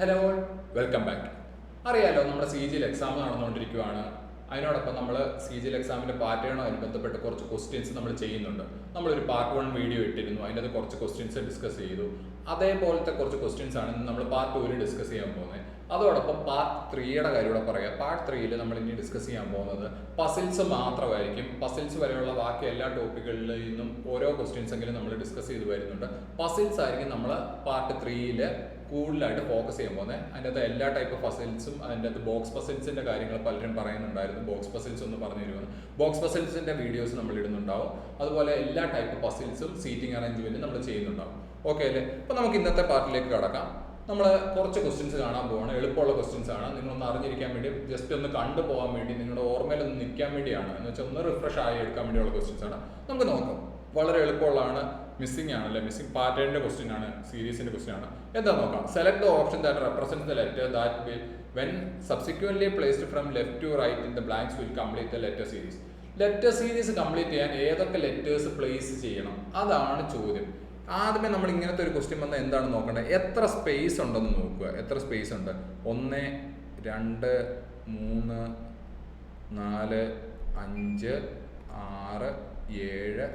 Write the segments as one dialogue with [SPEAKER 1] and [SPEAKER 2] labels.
[SPEAKER 1] Hello, welcome back. അറിയാലോ, നമ്മുടെ C ജിയിൽ എക്സാം നടന്നുകൊണ്ടിരിക്കുകയാണ്. അതിനോടൊപ്പം നമ്മൾ സി ജിയിൽ എക്സാമിൻ്റെ പാറ്റേണുമായി ബന്ധപ്പെട്ട് കുറച്ച് ക്വസ്റ്റ്യൻസ് നമ്മൾ ചെയ്യുന്നുണ്ട്. നമ്മളൊരു പാർട്ട് 1 വീഡിയോ ഇട്ടിരുന്നു, അതിൻ്റെ അത് കുറച്ച് ക്വസ്റ്റ്യൻസ് ഡിസ്കസ് ചെയ്തു. അതേപോലത്തെ കുറച്ച് ക്വസ്റ്റ്യൻസ് ആണ് നമ്മൾ പാർട്ട് 2 ഡിസ്കസ് ചെയ്യാൻ പോകുന്നത്. അതോടൊപ്പം പാർട്ട് 3യുടെ കാര്യം കൂടെ പറയാം. പാർട്ട് 3 നമ്മൾ ഇനി ഡിസ്കസ് ചെയ്യാൻ പോകുന്നത് പസിൽസ് മാത്രമായിരിക്കും. പസിൽസ് വരെയുള്ള ബാക്കി എല്ലാ ടോപ്പിക്കുകളിൽ നിന്നും ഓരോ ക്വസ്റ്റ്യൻസ് എങ്കിലും നമ്മൾ ഡിസ്കസ് ചെയ്ത് വരുന്നുണ്ട്. പസിൽസ് ആയിരിക്കും നമ്മൾ പാർട്ട് 3 കൂടുതലായിട്ട് ഫോക്കസ് ചെയ്യാൻ പോകുന്നത്. അതിൻ്റെ അകത്ത് എല്ലാ ടൈപ്പ് പസിൽസും, അതിൻ്റെ അകത്ത് ബോക്സ് പസിൽസിൻ്റെ കാര്യങ്ങൾ പലരും പറയുന്നുണ്ടായിരുന്നു. ബോക്സ് പസിൽസ് ഒന്ന് പറഞ്ഞു തരുമെന്ന്. ബോക്സ് പസിൽസിൻ്റെ വീഡിയോസ് നമ്മൾ ഇടുന്നുണ്ടാവും. അതുപോലെ എല്ലാ ടൈപ്പ് പസിൽസും സീറ്റിംഗ് അറേഞ്ച്മെൻറ്റ് നമ്മൾ ചെയ്യുന്നുണ്ടാവും. ഓക്കെ അല്ലേ? അപ്പോൾ നമുക്ക് ഇന്നത്തെ പാർട്ടിലേക്ക് കടക്കാം. നമ്മൾ കുറച്ച് ക്വസ്റ്റ്യൻസ് കാണാൻ പോവാണ്. എളുപ്പമുള്ള ക്വസ്റ്റ്യൻസ് ആണ്. നിങ്ങളൊന്ന് അറിഞ്ഞിരിക്കാൻ വേണ്ടി, ജസ്റ്റ് ഒന്ന് കണ്ടു പോകാൻ വേണ്ടി, നിങ്ങളുടെ ഓർമ്മയിൽ ഒന്ന് നിൽക്കാൻ വേണ്ടിയാണ്. എന്ന് വെച്ചാൽ ഒന്ന് റിഫ്രഷ് ആയി എടുക്കാൻ വേണ്ടിയുള്ള ക്വസ്റ്റ്യൻസ് ആണ്. നമുക്ക് നോക്കാം. വളരെ എളുപ്പമുള്ളതാണ്. മിസ്സിംഗ് ആണല്ലേ, മിസ്സിംഗ് പാറ്റേണിന്റെ ക്വസ്റ്റ്യൻ ആണ്, സീരീസിന്റെ ക്വസ്റ്റ്യൻ ആണ്. എന്താ നോക്കാം. Select the option that represent the letter that will when subsequently placed from left to right in the blanks will complete the letter series. Letter series complete ചെയ്യാൻ ഏതൊക്കെ letters place ചെയ്യണം, അതാണ് ചോദ്യം. ആദ്യമേ നമ്മൾ ഇങ്ങനത്തെ ഒരു ക്വസ്റ്റ്യൻ വന്നാൽ എന്താണ് നോക്കേണ്ടത്? എത്ര സ്പേസ് ഉണ്ടെന്ന് നോക്കുക. എത്ര സ്പേസ് ഉണ്ട്? 1, 2, 3, 4, 5, 6, 7,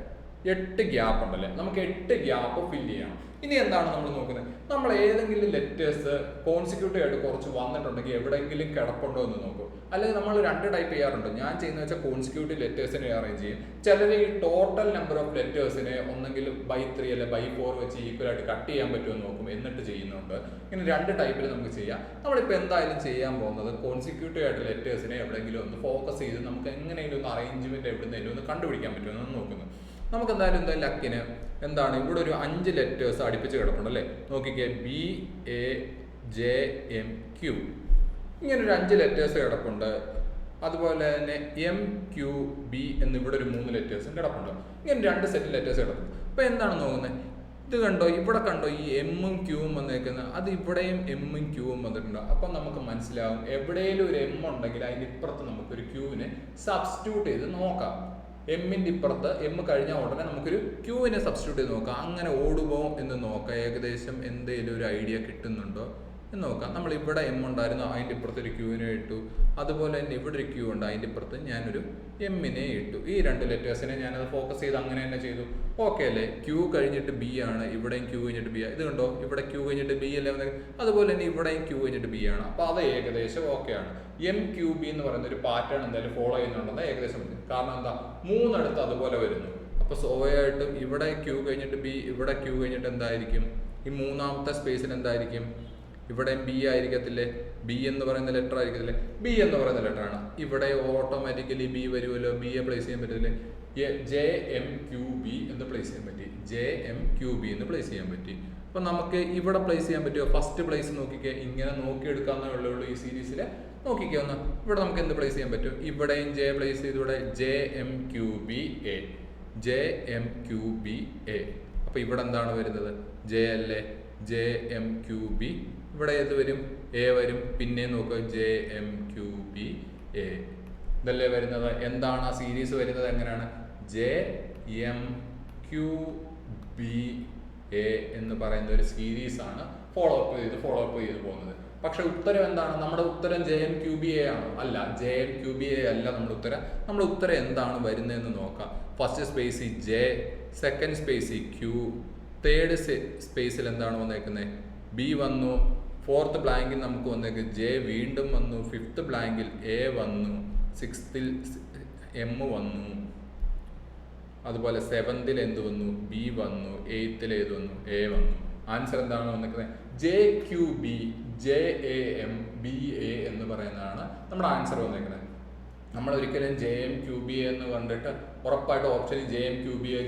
[SPEAKER 1] 8 ഗ്യാപ്പ് ഉണ്ടല്ലേ. നമുക്ക് 8 ഗ്യാപ്പ് ഫില്ല് ചെയ്യണം. ഇനി എന്താണ് നമ്മൾ നോക്കുന്നത്? നമ്മൾ ഏതെങ്കിലും ലെറ്റേഴ്സ് കോൺസിക്യൂട്ടീവ് ആയിട്ട് കുറച്ച് വന്നിട്ടുണ്ടെങ്കിൽ എവിടെയെങ്കിലും കിടപ്പുണ്ടോ എന്ന് നോക്കും. അല്ലെങ്കിൽ നമ്മൾ 2 ടൈപ്പ് ചെയ്യാറുണ്ട്. ഞാൻ ചെയ്യുന്ന വെച്ചാൽ കോൺസിക്യൂട്ടീവ് ലെറ്റേഴ്സിനെ അറേഞ്ച് ചെയ്യും. ചിലർ ഈ ടോട്ടൽ നമ്പർ ഓഫ് ലെറ്റേഴ്സിനെ ഒന്നെങ്കിൽ by 3 അല്ലെ by 4 വെച്ച് ഈക്വൽ ആയിട്ട് കട്ട് ചെയ്യാൻ പറ്റുമോ എന്ന് നോക്കും. എന്നിട്ട് ചെയ്യുന്നുണ്ട്. ഇങ്ങനെ 2 ടൈപ്പിൽ നമുക്ക് ചെയ്യാം. നമ്മളിപ്പോൾ എന്തായാലും ചെയ്യാൻ പോകുന്നത് കോൺസിക്യൂട്ടീവ് ആയിട്ട് ലെറ്റേഴ്സിനെ എവിടെയെങ്കിലും ഒന്ന് ഫോക്കസ് ചെയ്ത് നമുക്ക് എങ്ങനെയെങ്കിലും ഒന്ന് അറേഞ്ച്മെന്റ് എവിടെയെങ്കിലും ഒന്ന് കണ്ടുപിടിക്കാൻ പറ്റുമോ എന്ന് നോക്കുന്നു. നമുക്ക് എന്തായാലും ലക്കിന് എന്താണ് ഇവിടെ ഒരു 5 ലെറ്റേഴ്സ് അടുപ്പിച്ച് കിടപ്പുണ്ടല്ലേ. നോക്കിക്കേ, BAJMQ ഇങ്ങനൊരു 5 ലെറ്റേഴ്സ് കിടപ്പുണ്ട്. അതുപോലെ തന്നെ MQB എന്നിവിടെ ഒരു 3 ലെറ്റേഴ്സും കിടപ്പുണ്ട്. ഇങ്ങനെ 2 സെറ്റ് ലെറ്റേഴ്സ് കിടപ്പുണ്ട്. അപ്പോൾ എന്താണ് നോക്കുന്നത്? ഇത് കണ്ടോ, ഇവിടെ കണ്ടോ ഈ എമ്മും ക്യൂവും വന്നേക്കുന്നത്? അത് ഇവിടെയും എമ്മും ക്യൂവും വന്നിട്ടുണ്ട്. അപ്പം നമുക്ക് മനസ്സിലാവും എവിടെയെങ്കിലും ഒരു എം ഉണ്ടെങ്കിൽ അതിൻ്റെ ഇപ്പുറത്ത് നമുക്കൊരു ക്യൂവിനെ സബ്സ്റ്റിറ്റ്യൂട്ട് ചെയ്ത് നോക്കാം. എമ്മിൻ്റെ ഇപ്പുറത്ത് എം കഴിഞ്ഞാൽ ഉടനെ നമുക്കൊരു ക്യൂവിനെ സബ്സ്റ്റിറ്റ്യൂട്ട് ചെയ്ത് നോക്കാം. അങ്ങനെ ഓടുമോ എന്ന് നോക്കാം. ഏകദേശം എന്തെങ്കിലും ഒരു ഐഡിയ കിട്ടുന്നുണ്ടോ എന്ന് നോക്കാം. നമ്മൾ ഇവിടെ എം ഉണ്ടായിരുന്നു, അതിൻ്റെ ഇപ്പുറത്ത് ഒരു ക്യൂവിനെ ഇട്ടു. അതുപോലെ തന്നെ ഇവിടെ ഒരു ക്യൂ ഉണ്ട്, അതിൻ്റെ ഇപ്പുറത്ത് ഞാനൊരു എമ്മിനെ ഇട്ടു. ഈ 2 ലെറ്റേഴ്സിനെ ഞാനത് ഫോക്കസ് ചെയ്ത് അങ്ങനെ തന്നെ ചെയ്തു. ഓക്കെ അല്ലേ? ക്യൂ കഴിഞ്ഞിട്ട് ബി ആണ്, ഇവിടെയും ക്യൂ കഴിഞ്ഞിട്ട് ബി ആണ്. ഇത് കണ്ടോ, ഇവിടെ ക്യൂ കഴിഞ്ഞിട്ട് ബി അല്ലേ വന്നത്. അതുപോലെ തന്നെ ഇവിടെയും ക്യൂ കഴിഞ്ഞിട്ട് ബി ആണ്. അപ്പോൾ അത് ഏകദേശം ഓക്കെ ആണ്. MQB എന്ന് പറയുന്ന ഒരു പാറ്റേൺ എന്തായാലും ഫോളോ ചെയ്യുന്നുണ്ടെന്ന് ഏകദേശം. കാരണം എന്താ, 3 അടുത്ത് അതുപോലെ വരുന്നു. അപ്പോൾ സ്വാഭാവികമായിട്ടും ഇവിടെ ക്യൂ കഴിഞ്ഞിട്ട് ബി, ഇവിടെ ക്യൂ കഴിഞ്ഞിട്ട് എന്തായിരിക്കും? ഈ മൂന്നാമത്തെ സ്പേസിൽ എന്തായിരിക്കും? ഇവിടെ ബി ആയിരിക്കത്തില്ലേ? ബി എന്ന് പറയുന്ന ലെറ്റർ ആയിരിക്കത്തില്ലേ? ബി എന്ന് പറയുന്ന ലെറ്റർ ആണ്. ഇവിടെ ഓട്ടോമാറ്റിക്കലി ബി വരുമല്ലോ. ബിയെ പ്ലേസ് ചെയ്യാൻ പറ്റില്ലേ? JMQB എന്ന് പ്ലേസ് ചെയ്യാൻ പറ്റി. JMQB എന്ന് പ്ലേസ് ചെയ്യാൻ പറ്റി. അപ്പൊ നമുക്ക് ഇവിടെ പ്ലേസ് ചെയ്യാൻ പറ്റുമോ? ഫസ്റ്റ് പ്ലേസ് നോക്കിക്കേ, ഇങ്ങനെ നോക്കിയെടുക്കാന്നേ ഉള്ളൂ ഈ സീരീസിൽ. നോക്കിക്കേ ഒന്ന്, ഇവിടെ നമുക്ക് എന്ത് പ്ലേസ് ചെയ്യാൻ പറ്റും? ഇവിടെയും ജെ പ്ലേസ് ചെയ്തൂടെ? JMQBA. JMQBA. അപ്പൊ ഇവിടെ എന്താണ് വരുന്നത്? ജെ അല്ലേ? JMQB. ഇവിടെ ഏത് വരും? എ വരും. പിന്നെ നോക്കുക, JMQBA. ഇതല്ലേ വരുന്നത്. എന്താണ് ആ സീരീസ് വരുന്നത്? എങ്ങനെയാണ്? JMQBA എന്ന് പറയുന്ന ഒരു സീരീസ് ആണ് ഫോളോ അപ്പ് ചെയ്ത് പോകുന്നത്. പക്ഷെ ഉത്തരം എന്താണ്? നമ്മുടെ ഉത്തരം JMQBA ആണോ? അല്ല, JMQBA അല്ല നമ്മുടെ ഉത്തരം. നമ്മുടെ ഉത്തരം എന്താണ് വരുന്നതെന്ന് നോക്കാം. First space J, second space Q, third സ്പേസിൽ എന്താണ് വന്നേക്കുന്നത്? ബി വന്നു. ഫോർത്ത് ബ്ലാങ്കിൽ നമുക്ക് വന്നേക്ക് J വീണ്ടും വന്നു. ഫിഫ്ത്ത് ബ്ലാങ്കിൽ A വന്നു. സിക്സ്ത്തിൽ M വന്നു. അതുപോലെ സെവൻത്തിൽ എന്ത് വന്നു? B വന്നു. എയ്ത്തിൽ ഏത് വന്നു? A വന്നു. ആൻസർ എന്താണ് വന്നിരിക്കുന്നത്? JQB, JAMBA എന്ന് പറയുന്നതാണ് നമ്മുടെ ആൻസർ വന്നിരിക്കുന്നത്. നമ്മൾ ഒരിക്കലും JMQBA എന്ന് കണ്ടിട്ട് ഉറപ്പായിട്ട് ഓപ്ഷനിൽ JMQBA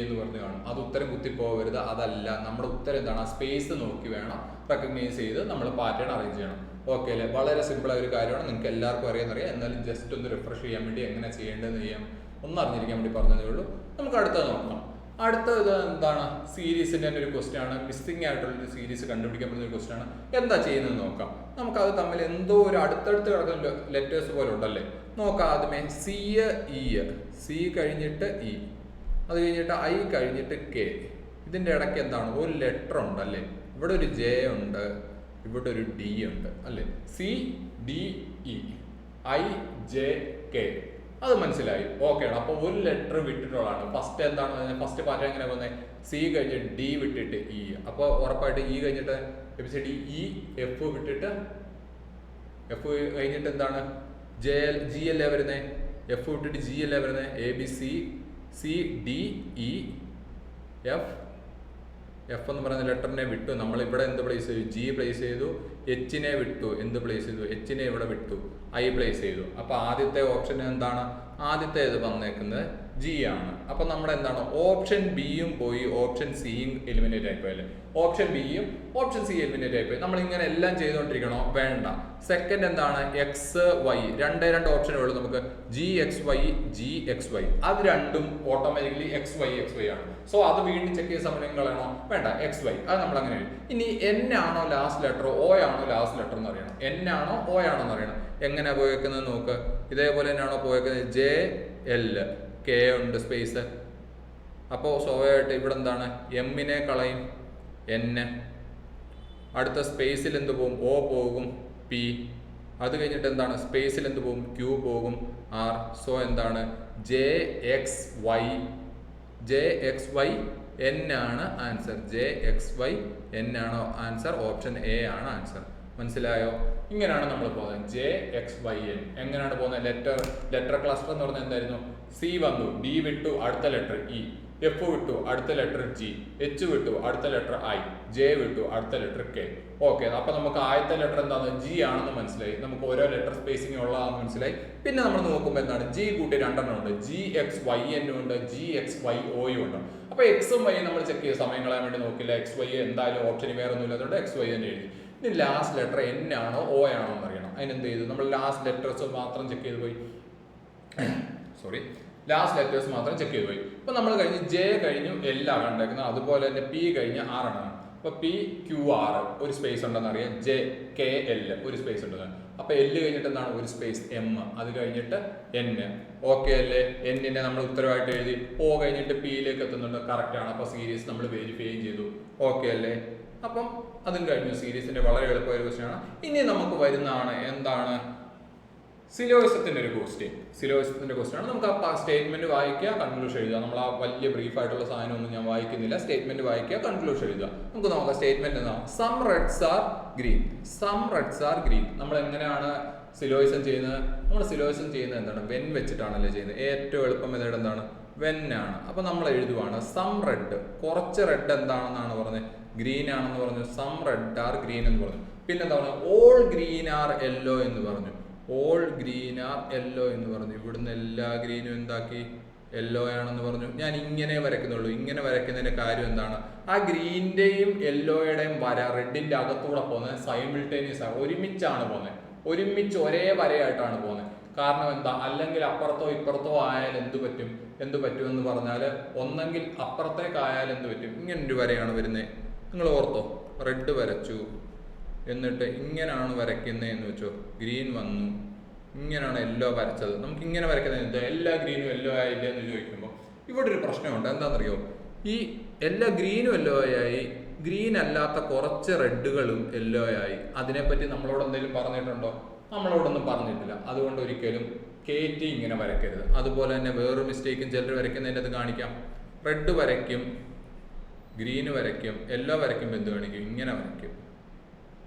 [SPEAKER 1] എന്ന് പറഞ്ഞു കാണും. അത് ഉത്തരം കുത്തിപ്പോകരുത്. അതല്ല, നമ്മുടെ ഉത്തരം എന്താണ്? ആ സ്പേസ് നോക്കി വേണം റെക്കഗ്നൈസ് ചെയ്ത് നമ്മൾ പാറ്റേൺ അറേഞ്ച് ചെയ്യണം. ഓക്കെ അല്ലേ? വളരെ സിമ്പിളായ ഒരു കാര്യമാണ്. നിങ്ങൾക്ക് എല്ലാവർക്കും അറിയാം. എന്നാലും ജസ്റ്റ് ഒന്ന് റിഫ്രഷ് ചെയ്യാൻ വേണ്ടി എങ്ങനെ ചെയ്യേണ്ടതെന്ന് ചെയ്യാം ഒന്ന് അറിഞ്ഞിരിക്കാൻ വേണ്ടി പറഞ്ഞതേ ഉള്ളൂ. നമുക്ക് അടുത്തത് നോക്കാം. അടുത്തത് എന്താണ്? സീരീസിൻ്റെ തന്നെ ഒരു ക്വസ്റ്റ്യൻ ആണ്. മിസ്സിംഗ് ആയിട്ടുള്ളൊരു സീരീസ് കണ്ടുപിടിക്കാൻ പറ്റുന്ന ഒരു ക്വസ്റ്റ്യൻ ആണ്. എന്താ ചെയ്യുന്നത് നോക്കാം. നമുക്കത് തമ്മിൽ എന്തോ ഒരു അടുത്തടുത്ത് കിടക്കുന്ന ലെറ്റേഴ്സ് പോലെ ഉണ്ടല്ലേ. നോക്കാം. ആദ്യമേ C, C കഴിഞ്ഞിട്ട് E, അത് കഴിഞ്ഞിട്ട് I കഴിഞ്ഞിട്ട് K. ഇതിൻ്റെ ഇടയ്ക്ക് എന്താണ്? ഒരു ലെറ്റർ ഉണ്ടല്ലേ. ഇവിടെ ഒരു J ഉണ്ട്. ഇവിടെ ഒരു ഡി ഉണ്ട് അല്ലേ, CDE IJK, അത് മനസ്സിലായി. ഓക്കെ ആണ്. അപ്പോൾ ഒരു ലെറ്റർ വിട്ടിട്ടുള്ളതാണ്. ഫസ്റ്റ് എന്താണ്, ഫസ്റ്റ് പാറ്റേൺ എങ്ങനെ പോകുന്നത്, സി കഴിഞ്ഞ് ഡി വിട്ടിട്ട് ഇ. അപ്പോൾ ഉറപ്പായിട്ട് ഇ കഴിഞ്ഞിട്ട് ABCD EF വിട്ടിട്ട് എഫ് കഴിഞ്ഞിട്ട് എന്താണ് ജി അല്ലേ വരുന്നത്, എഫ് വിട്ടിട്ട് ജി അല്ലേ വരുന്നത്, ABCD എഫ് എന്ന് പറയുന്ന ലെറ്ററിനെ വിട്ടു. നമ്മൾ ഇവിടെ എന്ത് പ്ലേസ് ചെയ്തു, ജി പ്ലേസ് ചെയ്തു. എച്ചിനെ വിട്ടു, എന്ത് പ്ലേസ് ചെയ്തു, എച്ചിനെ ഇവിടെ വിട്ടു, ഐ പ്ലേസ് ചെയ്തു. അപ്പോൾ ആദ്യത്തെ ഓപ്ഷൻ എന്താണ്, ആദ്യത്തെ ഇത് വന്നേക്കുന്നത് ജി ആണ്. അപ്പം നമ്മുടെ എന്താണ്, ഓപ്ഷൻ ബിയും പോയി, ഓപ്ഷൻ സിയും എലിമിനേറ്റ് ആയിപ്പോയി അല്ലേ, ഓപ്ഷൻ ബിയും ഓപ്ഷൻ സി എലിമിനേറ്റ് ആയിപ്പോയി. നമ്മൾ ഇങ്ങനെ എല്ലാം ചെയ്തുകൊണ്ടിരിക്കണോ, വേണ്ട. സെക്കൻഡ് എന്താണ്, XY, രണ്ട് ഓപ്ഷനേ ഉള്ളൂ നമുക്ക്, GXY GXY, അത് രണ്ടും ഓട്ടോമാറ്റിക്കലി XY ആണ്. സോ അത് വീണ്ടും ചെക്ക് ചെയ്ത സമയം കളയണോ, വേണ്ട, XY, അത് നമ്മൾ അങ്ങനെ. ഇനി N ആണോ ലാസ്റ്റ് ലെറ്റർ, O ആണോ ലാസ്റ്റ് ലെറ്റർ എന്ന് അറിയണം, N ആണോ O ആണോ എന്ന് അറിയണം. എങ്ങനെയാ പോയേക്കുന്നത് നോക്ക്, ഇതേപോലെ തന്നെയാണോ പോയേക്കുന്നത്, JL, K ഉണ്ട് സ്പേസ്. അപ്പോൾ സ്വാഭാവികമായിട്ട് ഇവിടെ എന്താണ്, എമ്മിനെ കളയും N, അടുത്ത സ്പേസിൽ എന്ത് പോകും, O പോകും, P, അത് കഴിഞ്ഞിട്ട് എന്താണ്, സ്പേസിൽ എന്ത് പോകും, Q പോകും, R. സോ എന്താണ്, JXY N ആണ് ആൻസർ, JXY N ആണോ ആൻസർ, ഓപ്ഷൻ എ ആണ് ആൻസർ. മനസ്സിലായോ? ഇങ്ങനെയാണ് നമ്മൾ പോകുന്നത്, JXYN. എങ്ങനെയാണ് പോകുന്നത്, ലെറ്റർ ക്ലസ്റ്റർ എന്ന് പറഞ്ഞാൽ എന്തായിരുന്നു, സി വന്നു, ഡി വിട്ടു, അടുത്ത ലെറ്റർ ഇ, എഫ് വിട്ടു, അടുത്ത ലെറ്റർ ജി, എച്ച് വിട്ടു, അടുത്ത ലെറ്റർ ഐ, ജെ വിട്ടു, അടുത്ത ലെറ്റർ കെ. ഓക്കെ, അപ്പൊ നമുക്ക് ആദ്യത്തെ ലെറ്റർ എന്താണ്, ജി ആണെന്ന് മനസ്സിലായി. നമുക്ക് ഓരോ ലെറ്റർ സ്പേസിംഗ് ഉള്ളതാണെന്ന് മനസ്സിലായി. പിന്നെ നമ്മൾ നോക്കുമ്പോൾ എന്താണ്, ജി കൂട്ടി രണ്ടെണ്ണം ഉണ്ട്, GXYN ഉണ്ട്, GXYO ഉണ്ട്. അപ്പൊ എക്സും വൈ നമ്മൾ ചെക്ക് ചെയ്ത സമയം കളയാൻ വേണ്ടി നോക്കില്ല, XY എന്തായാലും ഓപ്ഷന് വേറെ ഒന്നും ഇല്ലാത്തതുകൊണ്ട് XY തന്നെ എഴുതി. ഇനി ലാസ്റ്റ് ലെറ്റർ N ആണോ O ആണോ എന്ന് അറിയണം. അതിനെന്ത് ചെയ്തു, നമ്മൾ ലാസ്റ്റ് ലെറ്റേഴ്സ് മാത്രം ചെക്ക് ചെയ്ത് പോയി, ലാസ്റ്റ് ലെറ്റേഴ്സ് മാത്രം ചെക്ക് ചെയ്ത് പോയി. ഇപ്പൊ നമ്മൾ കഴിഞ്ഞ് ജെ കഴിഞ്ഞു L ആണ് കണ്ടേക്കുന്നത്, അതുപോലെ തന്നെ P കഴിഞ്ഞ് R ആണ്. അപ്പൊ PQR ഒരു സ്പേസ് ഉണ്ടെന്ന് അറിയാം, JKL ഒരു സ്പേസ് ഉണ്ടെന്ന്. അപ്പൊ L കഴിഞ്ഞിട്ട് എന്താണ്, ഒരു സ്പേസ് M, അത് കഴിഞ്ഞിട്ട് N. ഓക്കെ അല്ലേ, N-നെ നമ്മൾ ഉത്തരവായിട്ട് എഴുതി. O കഴിഞ്ഞിട്ട് P-യിലേക്ക് എത്തുന്നുണ്ട്, കറക്റ്റ് ആണ്. അപ്പൊ സീരീസ് നമ്മൾ വെരിഫൈ ചെയ്തു. ഓക്കെ അല്ലേ, അപ്പം അതും കഴിഞ്ഞു. സീരീസിന്റെ വളരെ എളുപ്പമായ ഒരു ക്വസ്റ്റ്യൻ ആണ്. ഇനി നമുക്ക് വരുന്നതാണ് എന്താണ്, സിലോയിസത്തിന്റെ ഒരു ക്വസ്റ്റ്യൻ. സിലോയിസത്തിന്റെ ക്വസ്റ്റ്യൻ ആണ്. നമുക്ക് ആ സ്റ്റേറ്റ്മെന്റ് വായിക്കുക, കൺക്ലൂഷൻ എഴുതുക. നമ്മൾ ആ വലിയ ബ്രീഫ് ആയിട്ടുള്ള സാധനമൊന്നും ഞാൻ വായിക്കുന്നില്ല. സ്റ്റേറ്റ്മെന്റ് വായിക്കുക, കൺക്ലൂഷൻ എഴുതുക. നമുക്ക് നോക്കാം സ്റ്റേറ്റ്മെന്റ് എന്താ, some reds are green, some reds are green. നമ്മൾ എങ്ങനെയാണ് സിലോയിസം ചെയ്യുന്നത്, നമ്മൾ സിലോയിസം ചെയ്യുന്നത് എന്താണ്, വെൻ വെച്ചിട്ടാണല്ലേ ചെയ്യുന്നത്. ഏറ്റവും എളുപ്പം മെത്തേഡ് എന്താണ്, വെൻ ആണ്. അപ്പൊ നമ്മൾ എഴുതുവാണ് സം റെഡ്, കുറച്ച് റെഡ് എന്താണെന്നാണ് പറഞ്ഞത്, ഗ്രീൻ ആണെന്ന് പറഞ്ഞു. സം റെഡ് ആർ ഗ്രീൻ എന്ന് പറഞ്ഞു. പിന്നെ എന്താ പറഞ്ഞത്, ഓൾ ഗ്രീൻ ആർ യെല്ലോ എന്ന് പറഞ്ഞു. ഓൾ ഗ്രീൻ ആർ യെല്ലോ എന്ന് പറഞ്ഞു. ഇവിടുന്ന് എല്ലാ ഗ്രീനും എന്താക്കി, യെല്ലോ ആണെന്ന് പറഞ്ഞു. ഞാൻ ഇങ്ങനെ വരയ്ക്കുന്നുള്ളൂ. ഇങ്ങനെ വരയ്ക്കുന്നതിന്റെ കാര്യം എന്താണ്, ആ ഗ്രീൻ്റെയും യെല്ലോയുടെയും വര റെഡിന്റെ അകത്തൂടെ പോകുന്നത് സൈമിൾട്ടേനിയസ് ആണ്, ഒരുമിച്ചാണ് പോകുന്നത്. ഒരുമിച്ച് ഒരേ വരയായിട്ടാണ് പോകുന്നത്. കാരണം എന്താ, അല്ലെങ്കിൽ അപ്പുറത്തോ ഇപ്പുറത്തോ ആയാൽ എന്ത് പറ്റും എന്ന് പറഞ്ഞാൽ, ഒന്നെങ്കിൽ അപ്പുറത്തേക്കായാൽ എന്ത് പറ്റും, ഇങ്ങനൊരു വരയാണ് വരുന്നത്. നിങ്ങൾ ഓർത്തോ, റെഡ് വരച്ചു, എന്നിട്ട് ഇങ്ങനെയാണ് വരയ്ക്കുന്നത് എന്ന് വെച്ചോ, ഗ്രീൻ വന്നു, ഇങ്ങനെയാണ് യെല്ലോ വരച്ചത്. നമുക്ക് ഇങ്ങനെ വരയ്ക്കുന്നത് എല്ലാ ഗ്രീനും യെല്ലോ ആയില്ല എന്ന് ചോദിക്കുമ്പോൾ ഇവിടെ ഒരു പ്രശ്നമുണ്ട്. എന്താണെന്നറിയോ, ഈ എല്ലാ ഗ്രീനും യെല്ലോ ആയി, ഗ്രീൻ അല്ലാത്ത കുറച്ച് റെഡുകളും യെല്ലോ ആയി. അതിനെപ്പറ്റി നമ്മളോട് എന്തെങ്കിലും പറഞ്ഞിട്ടുണ്ടോ, നമ്മളോടൊന്നും പറഞ്ഞിട്ടില്ല. അതുകൊണ്ട് ഒരിക്കലും KT ഇങ്ങനെ വരയ്ക്കരുത്. അതുപോലെ തന്നെ വേറൊരു മിസ്റ്റേക്കും ചിലർ വരയ്ക്കുന്നതിൻ്റെ അത് കാണിക്കാം. റെഡ് വരയ്ക്കും, ഗ്രീന് വരയ്ക്കും, യെല്ലോ വരയ്ക്കുമ്പോൾ എന്ത് കാണിക്കും, ഇങ്ങനെ വരയ്ക്കും.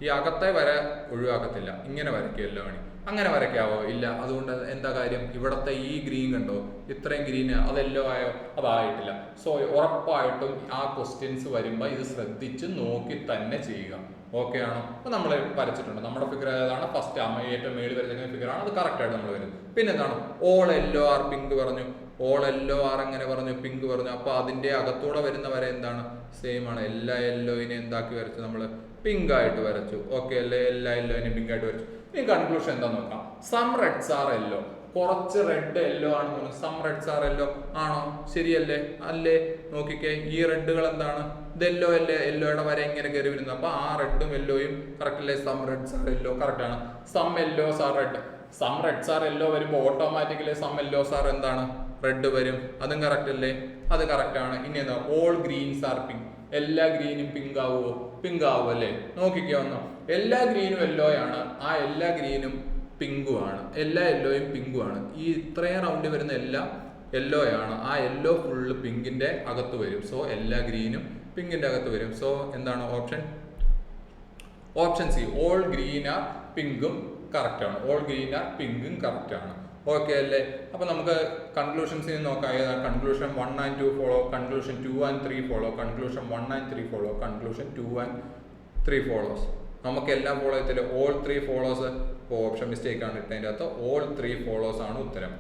[SPEAKER 1] ഈ അകത്തെ വര ഒഴിവാക്കത്തില്ല, ഇങ്ങനെ വരയ്ക്കും യെല്ലോ ആണ്. അങ്ങനെ വരയ്ക്കാവോ, ഇല്ല. അതുകൊണ്ട് എന്താ കാര്യം, ഇവിടത്തെ ഈ ഗ്രീൻ കണ്ടോ, ഇത്രയും ഗ്രീന് അത് യെല്ലോ ആയോ, അതായിട്ടില്ല. സോ ഉറപ്പായിട്ടും ആ ക്വസ്റ്റ്യൻസ് വരുമ്പോൾ ഇത് ശ്രദ്ധിച്ച് നോക്കി തന്നെ ചെയ്യുക. ഓക്കെ ആണോ? അപ്പോൾ നമ്മൾ വരച്ചിട്ടുണ്ട്. നമ്മുടെ ഫിഗർ ഏതാണ്, ഫസ്റ്റ് ഏറ്റവും മേളിൽ വരച്ചിരിക്കുന്ന ഫിഗർ ആണ്, അത് കറക്റ്റ് ആയിട്ട് നമ്മൾ വരും. പിന്നെ എന്താണ്, ഓൾ യെല്ലോ ആർ പിങ്ക് പറഞ്ഞു. ഓൾ യെല്ലോ ആർ എങ്ങനെ പറഞ്ഞു, പിങ്ക് പറഞ്ഞു. അപ്പോൾ അതിന്റെ അകത്തൂടെ വരുന്ന വര എന്താണ്, സെയിം ആണ്. എല്ലാ യെല്ലോയിനെ എന്താക്കി വരച്ചു, നമ്മൾ പിങ്ക് ആയിട്ട് വരച്ചു. ഓക്കെ അല്ലേ, എല്ലാ യെല്ലോയിനെയും പിങ്ക് ആയിട്ട് വരച്ചു. ഇനി കൺക്ലൂഷൻ എന്താന്ന് നോക്കാം. സം റെഡ്സ് ആർ യെല്ലോ, കുറച്ച് റെഡ് യെല്ലോ ആണെന്ന് പറഞ്ഞു. സം റെഡ്സ് ആർ യെല്ലോ ആണോ, ശരിയല്ലേ, അല്ലേ? നോക്കിക്കേ, ഈ റെഡുകൾ എന്താണ്, ഇത് യെല്ലോ അല്ലേ, യെല്ലോയുടെ വര ഇങ്ങനെ കയറി വരുന്നത്. അപ്പൊ ആ റെഡും യെല്ലോയും കറക്റ്റ് അല്ലേ, some reds are yellow correct ആണ്. Some yellows are red, some reds are yellow വരുമ്പോൾ ഓട്ടോമാറ്റിക്കലി സം യെല്ലോസ് ആർ എന്താണ്, റെഡ് വരും. അതും കറക്റ്റ് അല്ലേ, അത് കറക്റ്റ് ആണ്. ഇനി എന്താ, ഓൾ ഗ്രീൻസ് ആർ പിങ്ക്, എല്ലാ ഗ്രീനും പിങ്ക് ആവുമോ? പിങ്ക് ആവും അല്ലേ? നോക്കിക്കോ ഒന്ന്, എല്ലാ ഗ്രീനും യെല്ലോയാണ്, ആ എല്ലാ ഗ്രീനും പിങ്കും ആണ്, എല്ലാ യെല്ലോയും പിങ്കും ആണ്. ഈ ഇത്രയും റൗണ്ട് വരുന്ന എല്ലാം യെല്ലോയാണ്, ആ യെല്ലോ ഫുള്ള് പിങ്കിന്റെ അകത്ത് വരും. സോ എല്ലാ ഗ്രീനും പിങ്കിന്റെ അകത്ത് വരും. സോ എന്താണ് option? Option C, all green are പിങ്കും കറക്റ്റ് ആണ്. ഓൾ ഗ്രീൻ ആർ പിങ്കും കറക്റ്റ് ആണ്. ഓക്കെ അല്ലേ? അപ്പൊ നമുക്ക് കൺക്ലൂഷൻസ് നോക്കാം. ഏതാണ് conclusion? 1 and 2 follow, conclusion 2 and 3 follow, conclusion 1 and 3 follow, conclusion 2 and 3 follows. നമുക്ക് എല്ലാം ഫോളോ ചെയ്തില്ല. All 3 follows. ഇപ്പോൾ ഓപ്ഷൻ മിസ്റ്റേക്ക് ആണ് ഇട്ടതിൻ്റെ അകത്ത്. ഓൾ 3 ഫോളോസ് ആണ് ഉത്തരം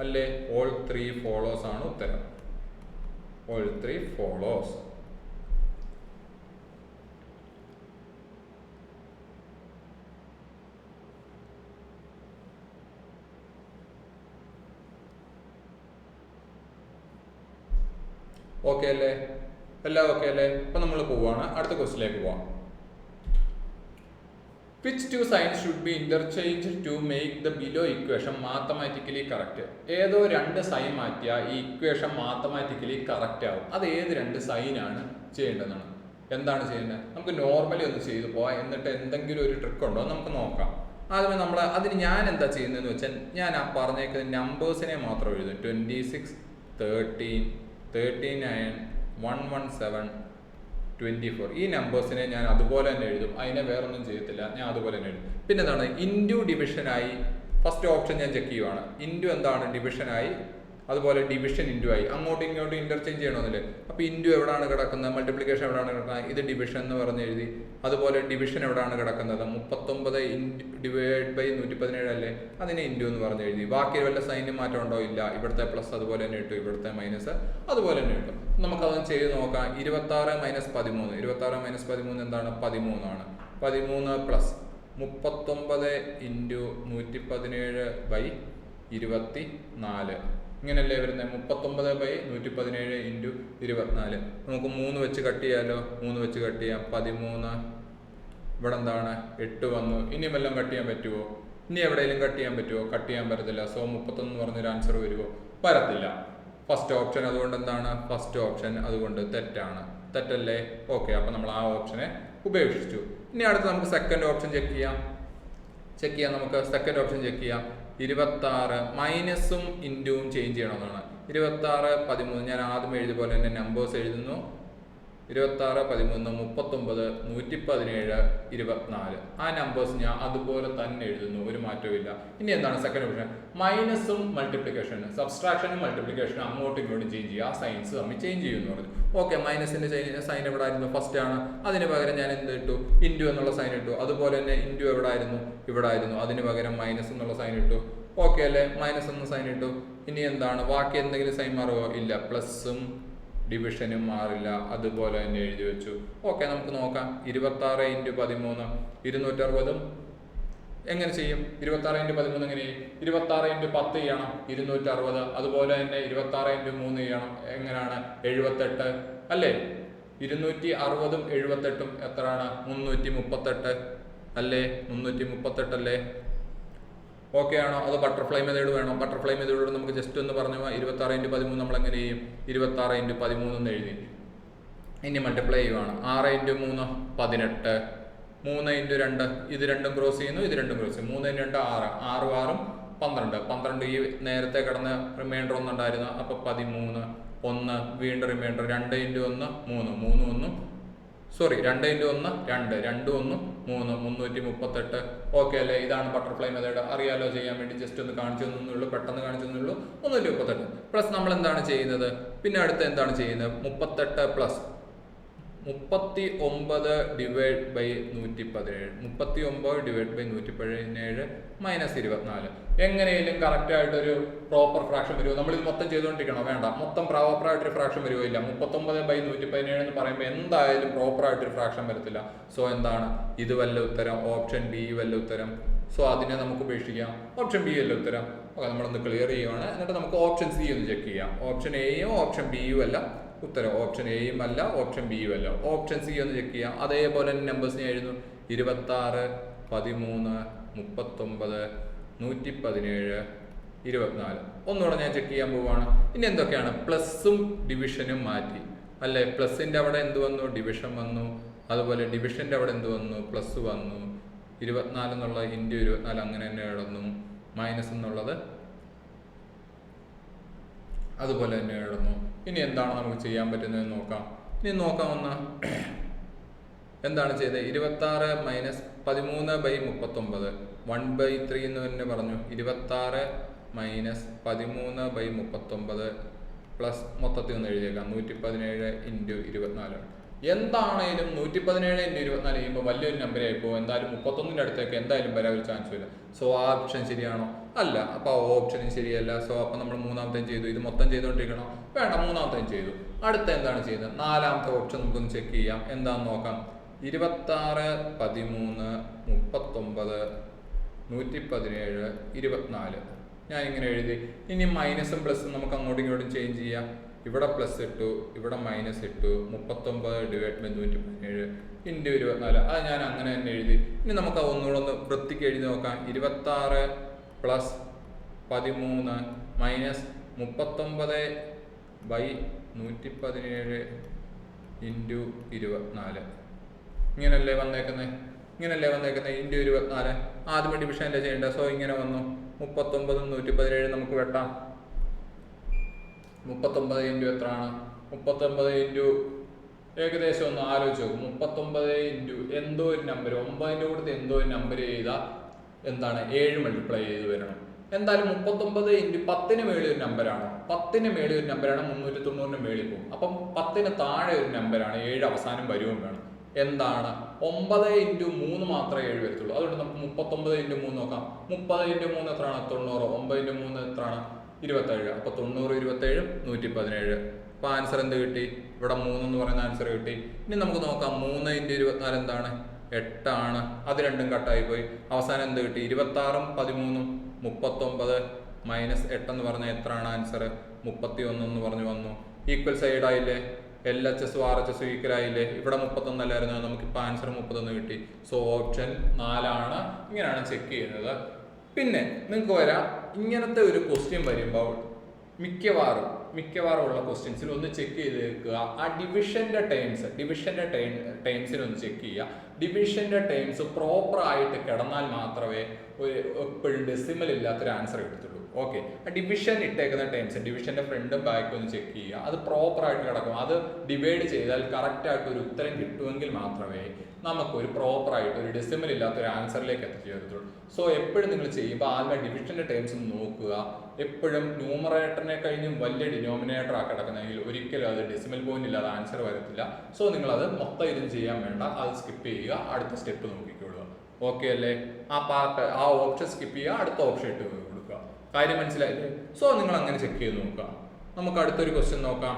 [SPEAKER 1] അല്ലേ? ഓൾ 3 ഫോളോസ് ആണ് ഉത്തരം. All 3 follows. ഓക്കെ അല്ലേ? എല്ലാം ഓക്കെ അല്ലേ? അപ്പൊ നമ്മൾ പോവാണ് അടുത്ത ക്വസ്റ്റിലേക്ക് പോവാം. Which two signs should be interchanged to make the below equation mathematically correct? ഏതോ രണ്ട് സൈൻ മാറ്റിയാൽ ഈ ഇക്വേഷൻ മാത്തമാറ്റിക്കലി കറക്റ്റ് ആവും. അത് ഏത് രണ്ട് സൈൻ ആണ് ചെയ്യേണ്ടതെന്നാണ്. എന്താണ് ചെയ്യേണ്ടത്? നമുക്ക് നോർമലി ഒന്ന് ചെയ്തു പോവാം. എന്നിട്ട് എന്തെങ്കിലും ഒരു ട്രിക്ക് ഉണ്ടോ നമുക്ക് നോക്കാം. ആദ്യമേ നമ്മൾ അതിന് ഞാൻ എന്താ ചെയ്യുന്നതെന്ന് വെച്ചാൽ, ഞാൻ ആ പറഞ്ഞേക്കുന്ന നമ്പേഴ്സിനെ മാത്രം എഴുതും. 26, 13, 39, 117, 24. ഈ നമ്പേഴ്സിനെ ഞാൻ അതുപോലെ തന്നെ എഴുതും. അതിനെ വേറൊന്നും ചെയ്യത്തില്ല, ഞാൻ അതുപോലെ തന്നെ എഴുതും. പിന്നെ എന്താണ്? ഇൻറ്റു ഡിവിഷനായി ഫസ്റ്റ് ഓപ്ഷൻ ഞാൻ ചെക്ക് ചെയ്യുവാണ്. ഇൻറ്റു എന്താണ്? ഡിവിഷനായി. അതുപോലെ ഡിവിഷൻ ഇൻറ്റു ആയി. അങ്ങോട്ടും ഇങ്ങോട്ടും ഇന്റർചേഞ്ച് ചെയ്യണമെന്നില്ലേ? അപ്പോൾ ഇൻറ്റു എവിടെയാണ് കിടക്കുന്നത്? മൾട്ടിപ്ലിക്കേഷൻ എവിടെയാണ് കിടക്കുന്നത്? ഇത് ഡിവിഷൻ എന്ന് പറഞ്ഞ് എഴുതി. അതുപോലെ ഡിവിഷൻ എവിടെയാണ് കിടക്കുന്നത്? 39 ഡിവൈഡ് ബൈ 117 അല്ലേ? അതിനെ ഇൻറ്റു എന്ന് പറഞ്ഞ് എഴുതി. ബാക്കി വല്ല സൈനും മാറ്റം ഉണ്ടോ? ഇല്ല. ഇവിടുത്തെ പ്ലസ് അതുപോലെ തന്നെ ഇട്ടു, ഇവിടുത്തെ മൈനസ് അതുപോലെ തന്നെ ഇട്ടു. നമുക്കതൊന്ന് ചെയ്ത് നോക്കാം. 26 മൈനസ് 13. 26 മൈനസ് 13 എന്താണ്? 13 ആണ്. 13 പ്ലസ് 39 ഇൻറ്റു 117 ബൈ 24. ഇങ്ങനെയല്ലേ വരുന്നത്? 39 ബൈ 117 ഇൻറ്റു 24. നമുക്ക് 3 വെച്ച് കട്ട് ചെയ്യാമല്ലോ. 3 വെച്ച് കട്ട് ചെയ്യാം. 13 ഇവിടെ എന്താണ്? 8 വന്നു. ഇനി വല്ലതും കട്ട് ചെയ്യാൻ പറ്റുമോ? ഇനി എവിടെയെങ്കിലും കട്ട് ചെയ്യാൻ പറ്റുമോ? കട്ട് ചെയ്യാൻ പറ്റത്തില്ല. സോ 31 എന്ന് പറഞ്ഞൊരു ആൻസർ വരുമോ? വരത്തില്ല. ഫസ്റ്റ് ഓപ്ഷൻ അതുകൊണ്ട് എന്താണ്? ഫസ്റ്റ് ഓപ്ഷൻ അതുകൊണ്ട് തെറ്റാണ്. തെറ്റല്ലേ? ഓക്കെ, അപ്പം നമ്മൾ ആ ഓപ്ഷനെ ഉപേക്ഷിച്ചു. ഇനി അടുത്ത് നമുക്ക് സെക്കൻഡ് ഓപ്ഷൻ ചെക്ക് ചെയ്യാം. നമുക്ക് സെക്കൻഡ് ഓപ്ഷൻ ചെക്ക് ചെയ്യാം. 26 മൈനസും ഇൻറ്റുവും ചേഞ്ച് ചെയ്യണമെന്നാണ്. 26, 13 ഞാൻ ആദ്യം എഴുതിയ പോലെ തന്നെ നമ്പേഴ്സ് എഴുതുന്നു. 26, 13, 39, 117, 24. ആ നമ്പേഴ്സ് ഞാൻ അതുപോലെ തന്നെ എഴുതുന്നു, ഒരു മാറ്റവും ഇല്ല. ഇനി എന്താണ് സെക്കൻഡ് ഓപ്ഷൻ? മൈനസും മൾട്ടിപ്ലിക്കേഷൻ, സബ്സ്ട്രാക്ഷനും മൾട്ടിപ്ലിക്കേഷനും അങ്ങോട്ടും ഇങ്ങോട്ടും ചേഞ്ച് ചെയ്യുക. ആ സൈൻസ് തമ്മിൽ ചേഞ്ച് ചെയ്യുമെന്ന് പറഞ്ഞു. ഓക്കെ, മൈനസിന്റെ സൈൻ എവിടെ ആയിരുന്നു? ഫസ്റ്റ് ആണ്. അതിന് പകരം ഞാൻ എന്ത് ഇട്ടു? ഇൻറ്റു എന്നുള്ള സൈൻ ഇട്ടു. അതുപോലെ തന്നെ ഇൻറ്റു എവിടെ ആയിരുന്നു? ഇവിടെ ആയിരുന്നു. അതിന് പകരം മൈനസ് എന്നുള്ള സൈൻ ഇട്ടു. ഓക്കെ അല്ലേ? മൈനസ് എന്ന സൈൻ ഇട്ടു. ഇനി എന്താണ്? ബാക്കി എന്തെങ്കിലും സൈൻ മാറുമോ? ഇല്ല. പ്ലസും ഡിവിഷനും മാറില്ല, അതുപോലെ തന്നെ എഴുതി വെച്ചു. ഓക്കെ, നമുക്ക് നോക്കാം. 26 ഇൻറ്റു 13 260. എങ്ങനെ ചെയ്യും? 26 ഇൻറ്റു 13 എങ്ങനെ ചെയ്യും? 26 ഇൻറ്റു 10 ചെയ്യണം, 260. അതുപോലെ തന്നെ 26 ഇൻറ്റു 3 ചെയ്യണം. എങ്ങനെയാണ്? 78 അല്ലേ? 260ഉം 78ഉം എത്രയാണ്? 338 അല്ലേ? 338 അല്ലേ? ഓക്കെ ആണോ? അത് ബട്ടർഫ്ലൈ മെത്തേഡ് വേണോ? ബട്ടർഫ്ലൈ മെത്തേഡോട് നമുക്ക് ജസ്റ്റ് ഒന്ന് പറഞ്ഞു. 26 ഇൻറ്റു 13 നമ്മൾ എങ്ങനെ ചെയ്യും? 26 ഇൻറ്റു 13 എന്ന് എഴുതി. ഇനി മൾട്ടിപ്ലൈ ചെയ്യുവാണ്. 6 ഇൻറ്റു 3 18. 3 ഇൻറ്റു 2 ഇത് രണ്ടും ക്രോസ് ചെയ്യുന്നു, ഇത് രണ്ടും ക്രോസ് ചെയ്യും. 3 ഇൻറ്റു 2 6. 6 6 12. 12 ഈ നേരത്തെ കിടന്ന റിമൈൻഡർ ഒന്നുണ്ടായിരുന്നു. അപ്പോൾ 13. 1 വീണ്ടും reminder. 2 into 1 3. 3 1 sorry 2 into 1 2. 2 1 3. 338. Okay അല്ലേ? ഇതാണ് ബട്ടർഫ്ലൈ മെത്തേഡ്. അറിയാലോ ചെയ്യാൻ വേണ്ടി. ജസ്റ്റ് ഒന്ന് കാണിച്ചു തന്നുള്ളൂ, പെട്ടെന്ന് കാണിച്ചു തന്നുള്ളൂ. 338 പ്ലസ് നമ്മൾ എന്താണ് ചെയ്യുന്നത്? പിന്നെ അടുത്ത് എന്താണ് ചെയ്യുന്നത്? 38 plus 39 divide by 117. 39 divide by 117 minus 24. എങ്ങനെയും കറക്റ്റ് ആയിട്ടൊരു പ്രോപ്പർ ഫ്രാക്ഷൻ വരുമോ? നമ്മളിത് മൊത്തം ചെയ്തുകൊണ്ടിരിക്കണോ? വേണ്ട. മൊത്തം പ്രോപ്പർ ആയിട്ടൊരു ഫ്രാക്ഷൻ വരുമോ? ഇല്ല. 39 ബൈ 117 എന്ന് പറയുമ്പോൾ എന്തായാലും പ്രോപ്പർ ആയിട്ടൊരു ഫ്രാക്ഷൻ വരത്തില്ല. സോ എന്താണ്? ഇത് വല്ല ഉത്തരം. ഓപ്ഷൻ ബി വല്ല ഉത്തരം. സോ അതിനെ നമുക്ക് ഉപേക്ഷിക്കാം. ഓപ്ഷൻ ബി വല്ല ഉത്തരം. ഓക്കെ, നമ്മളൊന്ന് ക്ലിയർ ചെയ്യുവാണ്. എന്നിട്ട് നമുക്ക് ഓപ്ഷൻ സി ഒന്ന് ചെക്ക് ചെയ്യാം. ഓപ്ഷൻ എയും ഓപ്ഷൻ ബിയും അല്ല ഉത്തരം. ഓപ്ഷൻ എയും അല്ല, ഓപ്ഷൻ ബിയും അല്ല. ഓപ്ഷൻ സി ഒന്ന് ചെക്ക് ചെയ്യാം. അതേപോലെ തന്നെ നമ്പേഴ്സിനെ എഴുതുന്നു. 26, 13, 39, 117, 24. ഒന്നുകൂടെ ഞാൻ ചെക്ക് ചെയ്യാൻ പോവുകയാണ്. ഇനി എന്തൊക്കെയാണ്? പ്ലസും ഡിവിഷനും മാറ്റി. അല്ലേ? പ്ലസിൻ്റെ അവിടെ എന്ത് വന്നു? ഡിവിഷൻ വന്നു. അതുപോലെ ഡിവിഷൻ്റെ അവിടെ എന്ത് വന്നു? പ്ലസ് വന്നു. 24 എന്നുള്ളത് ഇൻറ്റു 24 അങ്ങനെ തന്നെ കിടന്നു. മൈനസ് എന്നുള്ളത് അതുപോലെ തന്നെ കിടന്നു. ഇനി എന്താണ് നമുക്ക് ചെയ്യാൻ പറ്റുന്നതെന്ന് നോക്കാം. ഇനി നോക്കാവുന്ന എന്താണ് ചെയ്തത്? 26 മൈനസ് 13/39 1/3 എന്ന് തന്നെ പറഞ്ഞു. 26 മൈനസ് 13/39 പ്ലസ് മൊത്തത്തിൽ ഒന്ന് എഴുതിയേക്കാം 117 ഇൻറ്റു 24. എന്താണേലും 117 ഇൻറ്റു 24 ചെയ്യുമ്പോൾ വലിയൊരു നമ്പറായി പോകും. എന്തായാലും 31ൻ്റെ അടുത്തേക്ക് എന്തായാലും വരാൻ ഒരു ചാൻസ് ഇല്ല. സോ ആ ഓപ്ഷൻ ശരിയാണോ? അല്ല. അപ്പോൾ ആ ഓപ്ഷനും ശരിയല്ല. സോ അപ്പം നമ്മൾ മൂന്നാമത്തെയും ചെയ്തു. ഇത് മൊത്തം ചെയ്തുകൊണ്ടിരിക്കണോ? വേണ്ട, മൂന്നാമത്തെയും ചെയ്തു. അടുത്ത എന്താണ് ചെയ്യുന്നത്? നാലാമത്തെ ഓപ്ഷൻ നമുക്കൊന്ന് ചെക്ക് ചെയ്യാം. എന്താണെന്ന് നോക്കാം. 26 13 39 117 24 ഞാൻ ഇങ്ങനെ എഴുതി. ഇനി മൈനസും പ്ലസും നമുക്ക് അങ്ങോട്ടും ഇങ്ങോട്ടും ചേഞ്ച് ചെയ്യാം. ഇവിടെ പ്ലസ് ഇട്ടു, ഇവിടെ മൈനസ് ഇട്ടു. 39/117 ഇൻറ്റു 24 അത് ഞാൻ അങ്ങനെ തന്നെ എഴുതി. ഇനി നമുക്ക് ഒന്നുകൂടെ ഒന്ന് വൃത്തിക്ക് എഴുതി നോക്കാം. 26 പ്ലസ് 13 മൈനസ് 39/117 ഇൻറ്റു 24 ഇങ്ങനല്ലേ വന്നേക്കുന്നത്? ഇൻറ്റു 24 ആദ്യമേ ഡിവിഷൻ അല്ലേ ചെയ്യേണ്ടത്. സോ ഇങ്ങനെ വന്നു. 39 117 നമുക്ക് വെട്ടാം. 39 ഇൻറ്റു എത്രയാണ്? 39 ഇൻറ്റു ഏകദേശം ഒന്ന് ആലോചിച്ച് നോക്കും. 39 ഇൻറ്റു എന്തോ ഒരു നമ്പർ 9ൻ്റെ കൂടെ എന്തോ ഒരു നമ്പർ ചെയ്താൽ എന്താണ് 7 മൾട്ടിപ്ലൈ ചെയ്ത് വരണം. എന്തായാലും 39 ഇൻറ്റു 10ന് മേളിൽ ഒരു നമ്പറാണ്. 10ന് മേളിൽ ഒരു നമ്പറാണ് 390ന് മേളിൽ പോകും. അപ്പം 10ന് താഴെ ഒരു നമ്പറാണ് 7 അവസാനം വരുവും വേണം. എന്താണ് 9 ഇൻറ്റു 3 മാത്രമേ 7 വരത്തുള്ളൂ. അതുകൊണ്ട് നമുക്ക് 39 ഇൻറ്റു 3 നോക്കാം. 30 ഇൻറ്റു 3 എത്രയാണ്? 90. 9 ഇൻറ്റു 3 എത്രയാണ്? 27. അപ്പോൾ 90 27 117. അപ്പോൾ ആൻസർ എന്ത് കിട്ടി? ഇവിടെ 3 എന്ന് പറയുന്ന ആൻസർ കിട്ടി. ഇനി നമുക്ക് നോക്കാം 3 ഇൻറ്റു 24 എന്താണ്? 8 ആണ്. അത് രണ്ടും കട്ടായി പോയി. അവസാനം എന്ത് കിട്ടി? 26 13 39 മൈനസ് 8 എന്ന് പറഞ്ഞാൽ എത്രയാണ് ആൻസർ? 31 എന്ന് പറഞ്ഞു വന്നു. ഈക്വൽ സൈഡ് ആയില്ലേ? LHS RHS ഈക്വൽ ആയില്ലേ? ഇവിടെ 31 അല്ലായിരുന്നു. നമുക്കിപ്പോൾ ആൻസർ 31 കിട്ടി. സോ ഓപ്ഷൻ 4 ആണ്. ഇങ്ങനെയാണ് ചെക്ക് ചെയ്യുന്നത്. പിന്നെ നിങ്ങൾക്ക് വരാം ഇങ്ങനത്തെ ഒരു ക്വസ്റ്റ്യൻ വരുമ്പോൾ മിക്കവാറും ഉള്ള ക്വസ്റ്റ്യൻസിൽ ഒന്ന് ചെക്ക് ചെയ്ത് വെക്കുക. ആ ഡിവിഷന്റെ ടേംസിൽ ഒന്ന് ചെക്ക് ചെയ്യുക. ഡിവിഷന്റെ ടേംസ് പ്രോപ്പർ ആയിട്ട് കിടന്നാൽ മാത്രമേ ഒരു എപ്പോഴും ഡെസിമൽ ഇല്ലാത്തൊരു ആൻസർ കിട്ടത്തുള്ളൂ. ഓക്കെ, ആ ഡിവിഷൻ ഇട്ടേക്കുന്ന ടേംസ് ഡിവിഷന്റെ ഫ്രണ്ടും ബാക്കും ഒന്ന് ചെക്ക് ചെയ്യുക. അത് പ്രോപ്പർ ആയിട്ട് കിടക്കും. അത് ഡിവൈഡ് ചെയ്താൽ കറക്റ്റ് ആയിട്ട് ഒരു ഉത്തരം കിട്ടുമെങ്കിൽ മാത്രമേ നമുക്കൊരു പ്രോപ്പർ ആയിട്ട് ഒരു ഡെസിമൽ ഇല്ലാത്ത ഒരു ആൻസറിലേക്ക് എത്തിച്ചേരത്തുള്ളൂ. സോ എപ്പോഴും നിങ്ങൾ ചെയ്യുമ്പോൾ ആദ്യം ഡിവിഷന്റെ ടേംസ് നോക്കുക. എപ്പോഴും ന്യൂമറേറ്ററിനെ കഴിഞ്ഞും വലിയ ഡിനോമിനേറ്റർ ആ കിടക്കുന്നെങ്കിൽ ഒരിക്കലും അത് ഡെസിമൽ പോയിന്റ് ഇല്ലാതെ ആൻസർ വരത്തില്ല. സോ നിങ്ങളത് മൊത്തം ഇതും ചെയ്യാൻ വേണ്ട, അത് സ്കിപ്പ് ചെയ്യുക. അടുത്ത സ്റ്റെപ്പ് നോക്കിക്കൊള്ളുക. ഓക്കെ അല്ലേ? ആ ഓപ്ഷൻ സ്കിപ്പ് ചെയ്യുക, അടുത്ത ഓപ്ഷൻ ഇട്ട് കൊടുക്കുക. കാര്യം മനസ്സിലായില്ലേ? സോ നിങ്ങൾ അങ്ങനെ ചെക്ക് ചെയ്ത് നോക്കുക. നമുക്ക് അടുത്തൊരു ക്വസ്റ്റ്യൻ നോക്കാം.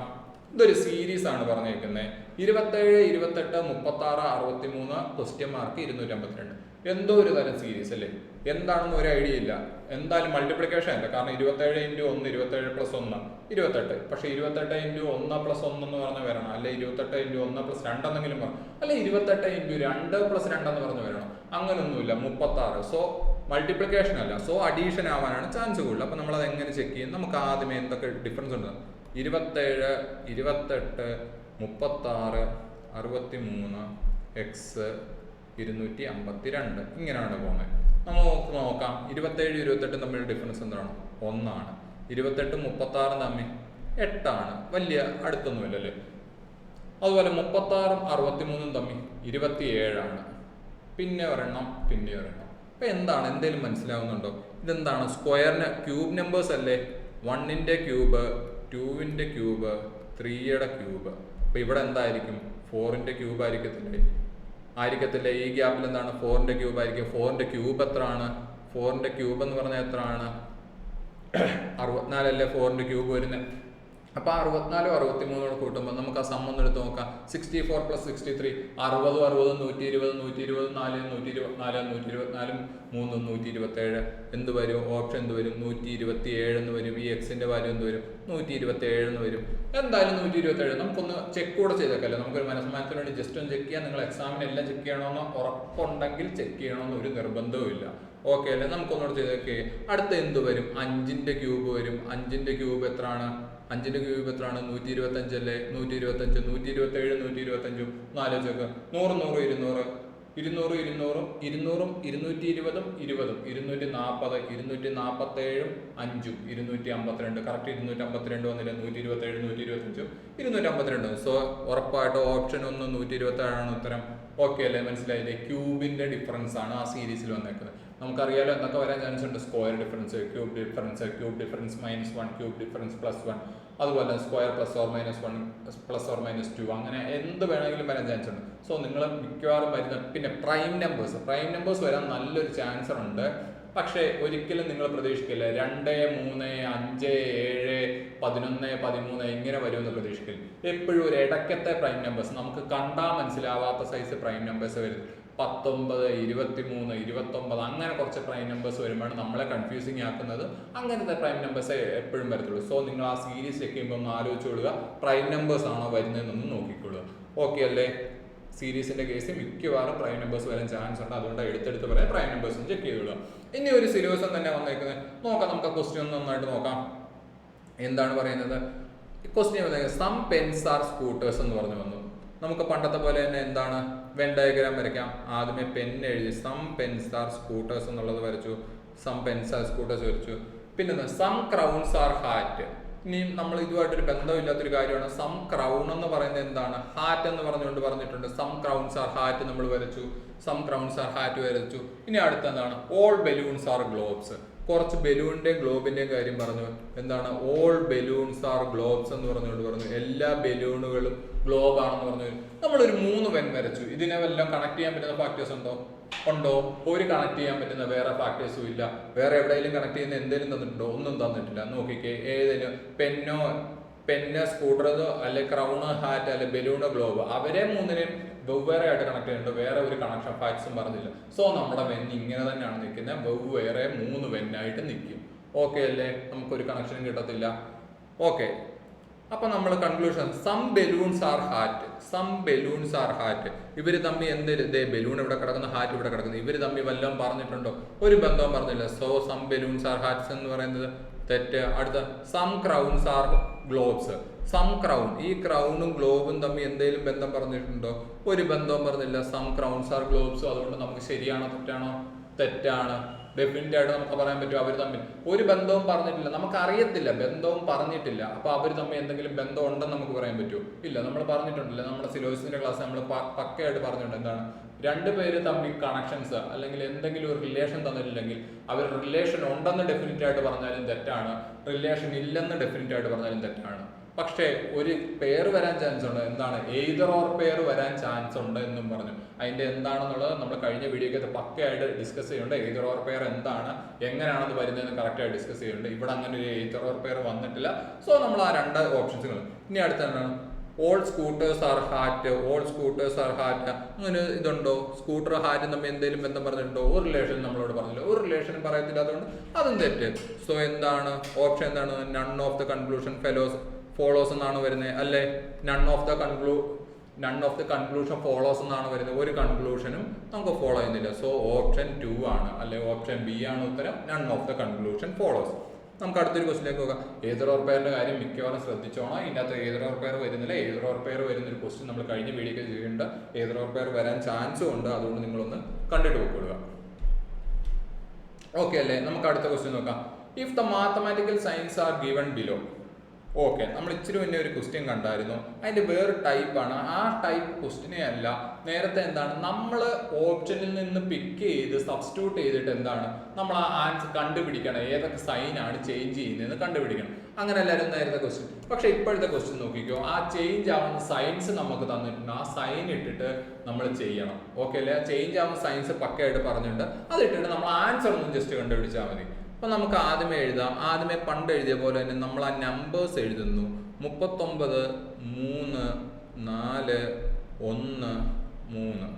[SPEAKER 1] ഇതൊരു സീരീസ് ആണ് പറഞ്ഞേക്കുന്നത്. 27 28 36 63 ക്വസ്റ്റ്യൻ മാർക്ക് 252. എന്തോ ഒരു തരം സീരീസ് അല്ലേ? എന്താണെന്ന് ഒരു ഐഡിയ ഇല്ല. എന്തായാലും മൾട്ടിപ്ലിക്കേഷൻ അല്ല. കാരണം 27 ഇൻറ്റു 1 27 പ്ലസ് 1 28. പക്ഷേ 28 ഇൻറ്റു 1 പ്ലസ് 1 എന്ന് പറഞ്ഞ് വരണം. അല്ലെ 28 ഇൻറ്റു 1 പ്ലസ് 2 എന്നെങ്കിലും പറഞ്ഞു. അല്ലെ 28 ഇൻറ്റു 2 പ്ലസ് 2 എന്ന് പറഞ്ഞ് വരണം. അങ്ങനൊന്നുമില്ല. 36. സോ മൾട്ടിപ്ലിക്കേഷൻ അല്ല. സോ അഡീഷൻ ആവാനാണ് ചാൻസ് കൂടുതൽ. അപ്പം നമ്മളത് എങ്ങനെ ചെക്ക് ചെയ്യും? നമുക്ക് ആദ്യമേ എന്തൊക്കെ ഡിഫറൻസ് ഉണ്ട്? 27 28 36 63 എക്സ് 252 ഇങ്ങനെയാണ് പോകുന്നത്. നമുക്ക് നോക്കാം. 27 28 തമ്മിലുള്ള ഡിഫറൻസ് എന്താണ്? 1 ആണ്. 28 36 തമ്മിൽ 8 ആണ്. വലിയ അടുത്തൊന്നുമില്ലല്ലേ? അതുപോലെ 36 63 തമ്മിൽ 27 ആണ്. പിന്നെ ഒരെണ്ണം. അപ്പം എന്താണ്? എന്തെങ്കിലും മനസ്സിലാവുന്നുണ്ടോ? ഇതെന്താണ്? സ്ക്വയറിന് ക്യൂബ് നമ്പേഴ്സ് അല്ലേ? 1ന്റെ ക്യൂബ് 2ന്റെ ക്യൂബ് 3യുടെ ക്യൂബ്. അപ്പം ഇവിടെ എന്തായിരിക്കും? 4ന്റെ ക്യൂബ് ആയിരിക്കത്തില്ല. ഈ ഗ്യാപ്പിൽ എന്താണ്? 4ന്റെ ക്യൂബ് ആയിരിക്കും. 4ന്റെ ക്യൂബ് എത്രയാണ്? 4ന്റെ ക്യൂബ് എന്ന് പറഞ്ഞാൽ എത്രയാണ്? 64 അല്ലേ 4ന്റെ ക്യൂബ് വരുന്നത്. അപ്പോൾ 64 63 കൂട്ടുമ്പോൾ നമുക്ക് ആ സമ്മൊന്നും എടുത്ത് നോക്കാം. 64 പ്ലസ് 63 60 60 120 120 4 124 124 3 127 എന്ത് വരും? ഓപ്ഷൻ എന്ത് വരും? 127 എന്ന് വരും. ഈ എക്സിന്റെ വാല്യൂ എന്ത് വരും? 127 എന്ന് വരും. എന്തായാലും 127. നമുക്കൊന്ന് ചെക്ക് കൂടെ ചെയ്തേക്കല്ലേ? നമുക്കൊരു മനസ്സിലാക്കാൻ വേണ്ടി ജസ്റ്റ് ഒന്ന് ചെക്ക് ചെയ്യാം. നിങ്ങൾ എക്സാമിന് എല്ലാം ചെക്ക് ചെയ്യണമെന്ന് ഉറപ്പുണ്ടെങ്കിൽ ചെക്ക് ചെയ്യണമെന്ന് ഒരു നിർബന്ധവും ഇല്ല. ഓക്കെ അല്ലേ? നമുക്കൊന്നുകൂടെ ചെയ്തേക്കെ. അടുത്ത എന്ത് വരും? 5ന്റെ ക്യൂബ് വരും. 5ന്റെ ക്യൂബ് എത്രയാണ്? 5ന്റെ ക്യൂബ് എത്രയാണ്? 125 അല്ലേ? 125, 127, 125 നാലോചൊക്കെ 100, 100, 200, 200, 200, 200, 220, 20, 240, 247, 5, 252. കറക്റ്റ് 252 വന്നില്ല. 127, 125, 252. സോ ഉറപ്പായിട്ടും ഓപ്ഷൻ 1 127 ഉത്തരം. ഓക്കെ അല്ലേ? മനസ്സിലായില്ലേ? ക്യൂബിന്റെ ഡിഫറൻസ് ആണ് ആ സീരീസിൽ വന്നേക്കുന്നത്. നമുക്കറിയാലോ എന്തൊക്കെ വരാൻ ചാൻസ് ഉണ്ട്. Square difference, cube difference, cube difference -1, cube difference +1, അതുപോലെ സ്ക്വയർ +or-1, +or-2, അങ്ങനെ എന്ത് വേണമെങ്കിലും വരാൻ ചാൻസ് ഉണ്ട്. സോ നിങ്ങൾ മിക്കവാറും വരുന്ന പിന്നെ പ്രൈം നമ്പേഴ്സ് വരാൻ നല്ലൊരു ചാൻസ് ഉണ്ട്. പക്ഷേ ഒരിക്കലും നിങ്ങൾ പ്രതീക്ഷിക്കില്ല 2, 3, 5, 7, 11, 13 ഇങ്ങനെ വരുമെന്ന് പ്രതീക്ഷിക്കില്ല. എപ്പോഴും ഒരു ഇടയ്ക്കത്തെ പ്രൈം നമ്പേഴ്സ്, നമുക്ക് കണ്ടാൽ മനസ്സിലാവാത്ത സൈസ് പ്രൈം നമ്പേഴ്സ് വരും. 19, 23, 29 അങ്ങനെ കുറച്ച് പ്രൈം നമ്പേഴ്സ് വരുമ്പോഴാണ് നമ്മളെ കൺഫ്യൂസിങ് ആക്കുന്നത്. അങ്ങനത്തെ പ്രൈം നമ്പേഴ്സ് എപ്പോഴും വരത്തുള്ളൂ. സോ നിങ്ങൾ ആ സീരീസ് ചെക്ക് ചെയ്യുമ്പോൾ ഒന്ന് ആലോചിച്ച് കൊള്ളുക, പ്രൈം നമ്പേഴ്സ് ആണോ വരുന്നതെന്നൊന്ന് നോക്കിക്കൊള്ളുക. ഓക്കെ അല്ലേ? സീരീസിന്റെ കേസ് മിക്കവാറും പ്രൈം നമ്പേഴ്സ് വരാൻ ചാൻസ് ഉണ്ട്. അതുകൊണ്ട് എടുത്തെടുത്ത് പറയാം, പ്രൈം നമ്പേഴ്സും ചെക്ക് ചെയ്തോളുക. ഇനി ഒരു സിലബസ് തന്നെ വന്നേക്കുന്നത് നോക്കാം. നമുക്ക് ക്വസ്റ്റ്യൻ നന്നായിട്ട് നോക്കാം. എന്താണ് പറയുന്നത്? ക്വസ്റ്റ്യൻ വന്നേക്കുന്നത് സം പെൻസ് ആർ സ്കൂട്ടേഴ്സ് എന്ന് പറഞ്ഞു വന്നു. നമുക്ക് പണ്ടത്തെ പോലെ തന്നെ എന്താണ് വെൻ ഡയഗ്രാം വരയ്ക്കാം. ആദ്യമേ പെൻ എഴുതി സം പെൻസ് ആർ സ്കൂട്ടേഴ്സ് എന്നുള്ളത് വരച്ചു. സം പെൻസ് ആർ സ്കൂട്ടേഴ്സ് വരച്ചു. പിന്നെ സം ക്രൗൺസ് ആർ ഹാറ്റ്. ഇനി നമ്മൾ ഇതുമായിട്ടൊരു ബന്ധമില്ലാത്തൊരു കാര്യമാണ്. സം ക്രൗൺ എന്ന് പറയുന്നത് എന്താണ്? ഹാറ്റ് എന്ന് പറഞ്ഞുകൊണ്ട് പറഞ്ഞിട്ടുണ്ട്. സം ക്രൗൺസ് ആർ ഹാറ്റ് നമ്മൾ വരച്ചു. സം ക്രൗൺസ് ആർ ഹാറ്റ് വരച്ചു. ഇനി അടുത്ത എന്താണ്? All balloons are globes. കുറച്ച് ബലൂണിന്റെയും ഗ്ലോബിന്റെയും കാര്യം പറഞ്ഞു. എന്താണ്? ഓൾ ബലൂൺസ് ആർ ഗ്ലോബ്സ് എന്ന് പറഞ്ഞുകൊണ്ട് പറഞ്ഞു. എല്ലാ ബലൂണുകളും ഗ്ലോബ് ആണെന്ന് പറഞ്ഞു. നമ്മളൊരു 3 വെൻ വരച്ചു. ഇതിനെ വല്ലതും കണക്ട് ചെയ്യാൻ പറ്റുന്ന ഫാക്ടേഴ്സ് ഉണ്ടോ? ഒരു കണക്ട് ചെയ്യാൻ പറ്റുന്ന വേറെ ഫാക്ടേഴ്സും ഇല്ല. വേറെ എവിടെയെങ്കിലും കണക്ട് ചെയ്യുന്ന എന്തെങ്കിലും തന്നിട്ടുണ്ടോ? ഒന്നും തന്നിട്ടില്ല. നോക്കിക്കേ, ഏതെങ്കിലും പെന്ന്, സ്കൂട്ടർ, അല്ലെ ക്രൗണ്, ഹാറ്റ്, അല്ലെ ബലൂണ്, ഗ്ലോബ്, അവരെ 3നെയും വെവ്വേറെ ആയിട്ട് കണക്ട് ചെയ്യുന്നുണ്ട്. വേറെ ഒരു കണക്ഷൻ ഫാക്ട്സും പറഞ്ഞില്ല. സോ നമ്മുടെ വെൻ ഇങ്ങനെ തന്നെയാണ് നിൽക്കുന്നത്. വെവ്വേറെ 3 വെന്നായിട്ട് നിൽക്കും. ഓക്കെ അല്ലേ? നമുക്കൊരു കണക്ഷനും കിട്ടത്തില്ല. ഓക്കെ, അപ്പൊ നമ്മൾ conclusion some balloons are hat. Some balloons are hat. ഇവര് തമ്മിൽ എന്ത് ബലൂൺ ഇവിടെ കിടക്കുന്നു, ഹാറ്റ് ഇവിടെ കിടക്കുന്നു. ഇവര് തമ്മിൽ വല്ലതും പറഞ്ഞിട്ടുണ്ടോ? ഒരു ബന്ധവും പറഞ്ഞില്ല. So some balloons are hats എന്ന് പറയുന്നത് തെറ്റ്. അടുത്ത some crowns are globes. Some crown, ഈ ക്രൗണും ഗ്ലോബും തമ്മിൽ എന്തെങ്കിലും ബന്ധം പറഞ്ഞിട്ടുണ്ടോ? ഒരു ബന്ധവും പറഞ്ഞില്ല. Some crowns are globes. അതുകൊണ്ട് നമുക്ക് ശരിയാണോ തെറ്റാണോ? തെറ്റാണ്. ഡെഫിനറ്റ് ആയിട്ട് നമുക്ക് പറയാൻ പറ്റും അവർ തമ്മിൽ ഒരു ബന്ധവും പറഞ്ഞിട്ടില്ല. നമുക്ക് അറിയത്തില്ല, ബന്ധവും പറഞ്ഞിട്ടില്ല. അപ്പൊ അവർ തമ്മിൽ എന്തെങ്കിലും ബന്ധം ഉണ്ടെന്ന് നമുക്ക് പറയാൻ പറ്റുമോ? ഇല്ല. നമ്മൾ പറഞ്ഞിട്ടുണ്ടല്ലോ, നമ്മുടെ സിലോസിന്റെ ക്ലാസ് നമ്മൾ പക്കയായിട്ട് പറഞ്ഞിട്ടുണ്ട്. എന്താണ്? 2 പേര് തമ്മിൽ കണക്ഷൻസ് അല്ലെങ്കിൽ എന്തെങ്കിലും ഒരു റിലേഷൻ തന്നിട്ടില്ലെങ്കിൽ അവർ റിലേഷൻ ഉണ്ടെന്ന് ഡെഫിനറ്റ് ആയിട്ട് പറഞ്ഞാലും തെറ്റാണ്, റിലേഷൻ ഇല്ലെന്ന് ഡെഫിനറ്റ് ആയിട്ട് പറഞ്ഞാലും തെറ്റാണ്. പക്ഷേ ഒരു പേര് വരാൻ ചാൻസ് ഉണ്ട്. എന്താണ്? എയ്തർ ഓർ പേര് വരാൻ ചാൻസ് ഉണ്ട് എന്നും പറഞ്ഞു. അതിന്റെ എന്താണെന്നുള്ളത് നമ്മൾ കഴിഞ്ഞ വീഡിയോക്കകത്ത് പക്കയായിട്ട് ഡിസ്കസ് ചെയ്യുന്നുണ്ട്. എയ്തർ ഓർ പേർ എന്താണ്, എങ്ങനെയാണ് അത് വരുന്നതെന്ന് കറക്റ്റായിട്ട് ഡിസ്കസ് ചെയ്യുന്നുണ്ട്. ഇവിടെ അങ്ങനെ ഒരു എയ്തർ ഓർ പേർ വന്നിട്ടില്ല. സോ നമ്മൾ ആ 2 ഓപ്ഷൻസുകൾ. ഇനി അടുത്ത എന്താണ്? All scooters are hat. All scooters are hat. അങ്ങനെ ഇതുണ്ടോ? സ്കൂട്ടർ ഹാറ്റും തമ്മിൽ എന്തെങ്കിലും ബന്ധം പറഞ്ഞിട്ടുണ്ടോ? ഒരു റിലേഷൻ നമ്മളോട് പറഞ്ഞില്ല. ഒരു റിലേഷനും പറയത്തില്ല. അതുകൊണ്ട് അതും തെറ്റ്. സോ എന്താണ് ഓപ്ഷൻ? എന്താണ്? None of the conclusion follows എന്നാണ് വരുന്നത്, അല്ലെ? None of the conclusion follows എന്നാണ് വരുന്നത്. ഒരു കൺക്ലൂഷനും നമുക്ക് ഫോളോ ചെയ്യുന്നില്ല. സോ ഓപ്ഷൻ 2 ആണ്, അല്ലെ ഓപ്ഷൻ ബി ആണ് ഉത്തരം. None of the conclusion follows. നമുക്ക് അടുത്തൊരു ക്വസ്റ്റിലേക്ക് പോകാം. ഏതർ ഓർ പെയറിന്റെ കാര്യം മിക്കവാറും ശ്രദ്ധിച്ചോണം. ഇതിനകത്ത് ഏതർ ഓർ പെയർ വരുന്നില്ല. ഏതർ ഓർ പെയർ വരുന്ന ഒരു ക്വസ്റ്റ്യൻ നമ്മൾ കഴിഞ്ഞ വീഡിയോക്ക് ചെയ്യേണ്ട. ഏതർ ഓർ പെയർ വരാൻ ചാൻസും ഉണ്ട്. അതുകൊണ്ട് നിങ്ങളൊന്ന് കണ്ടിട്ട് പോയിക്കൊള്ളുക. ഓക്കെ അല്ലേ? നമുക്ക് അടുത്ത ക്വസ്റ്റ്യൻ നോക്കാം. If the mathematical science are given below. Okay, നമ്മൾ ഇച്ചിരി മുന്നേ ഒരു ക്വസ്റ്റ്യൻ കണ്ടായിരുന്നു. അതിന്റെ വേറെ ടൈപ്പാണ്. ആ ടൈപ്പ് ക്വസ്റ്റ്യനെ അല്ല, നേരത്തെ എന്താണ് നമ്മൾ ഓപ്ഷനിൽ നിന്ന് പിക്ക് ചെയ്ത് സബ്സ്റ്റിറ്റ്യൂട്ട് ചെയ്തിട്ട് എന്താണ് നമ്മൾ ആ ആൻസർ കണ്ടുപിടിക്കണം. ഏതൊക്കെ സൈനാണ് ചേഞ്ച് ചെയ്യുന്നതെന്ന് കണ്ടുപിടിക്കണം. അങ്ങനെ എല്ലാവരും നേരത്തെ ക്വസ്റ്റ്യൻ. പക്ഷെ ഇപ്പോഴത്തെ ക്വസ്റ്റ്യൻ നോക്കിക്കോ, ആ ചേഞ്ച് ആവുന്ന സൈൻസ് നമുക്ക് തന്നിട്ടുണ്ട്. ആ സൈൻ ഇട്ടിട്ട് നമ്മൾ ചെയ്യണം. ഓക്കെ അല്ലേ? ആ ചേഞ്ച് ആവുന്ന സൈൻസ് പക്കയായിട്ട് പറഞ്ഞിട്ടുണ്ട്. അതിട്ടിട്ട് നമ്മൾ ആൻസർ ഒന്നും ജസ്റ്റ് കണ്ടുപിടിച്ചാൽ മതി. അപ്പൊ നമുക്ക് ആദ്യമേ എഴുതാം. ആദ്യമേ പണ്ട് എഴുതിയ പോലെ തന്നെ നമ്മൾ ആ നമ്പേഴ്സ് എഴുതുന്നു. 39, 3, 4, 1, 3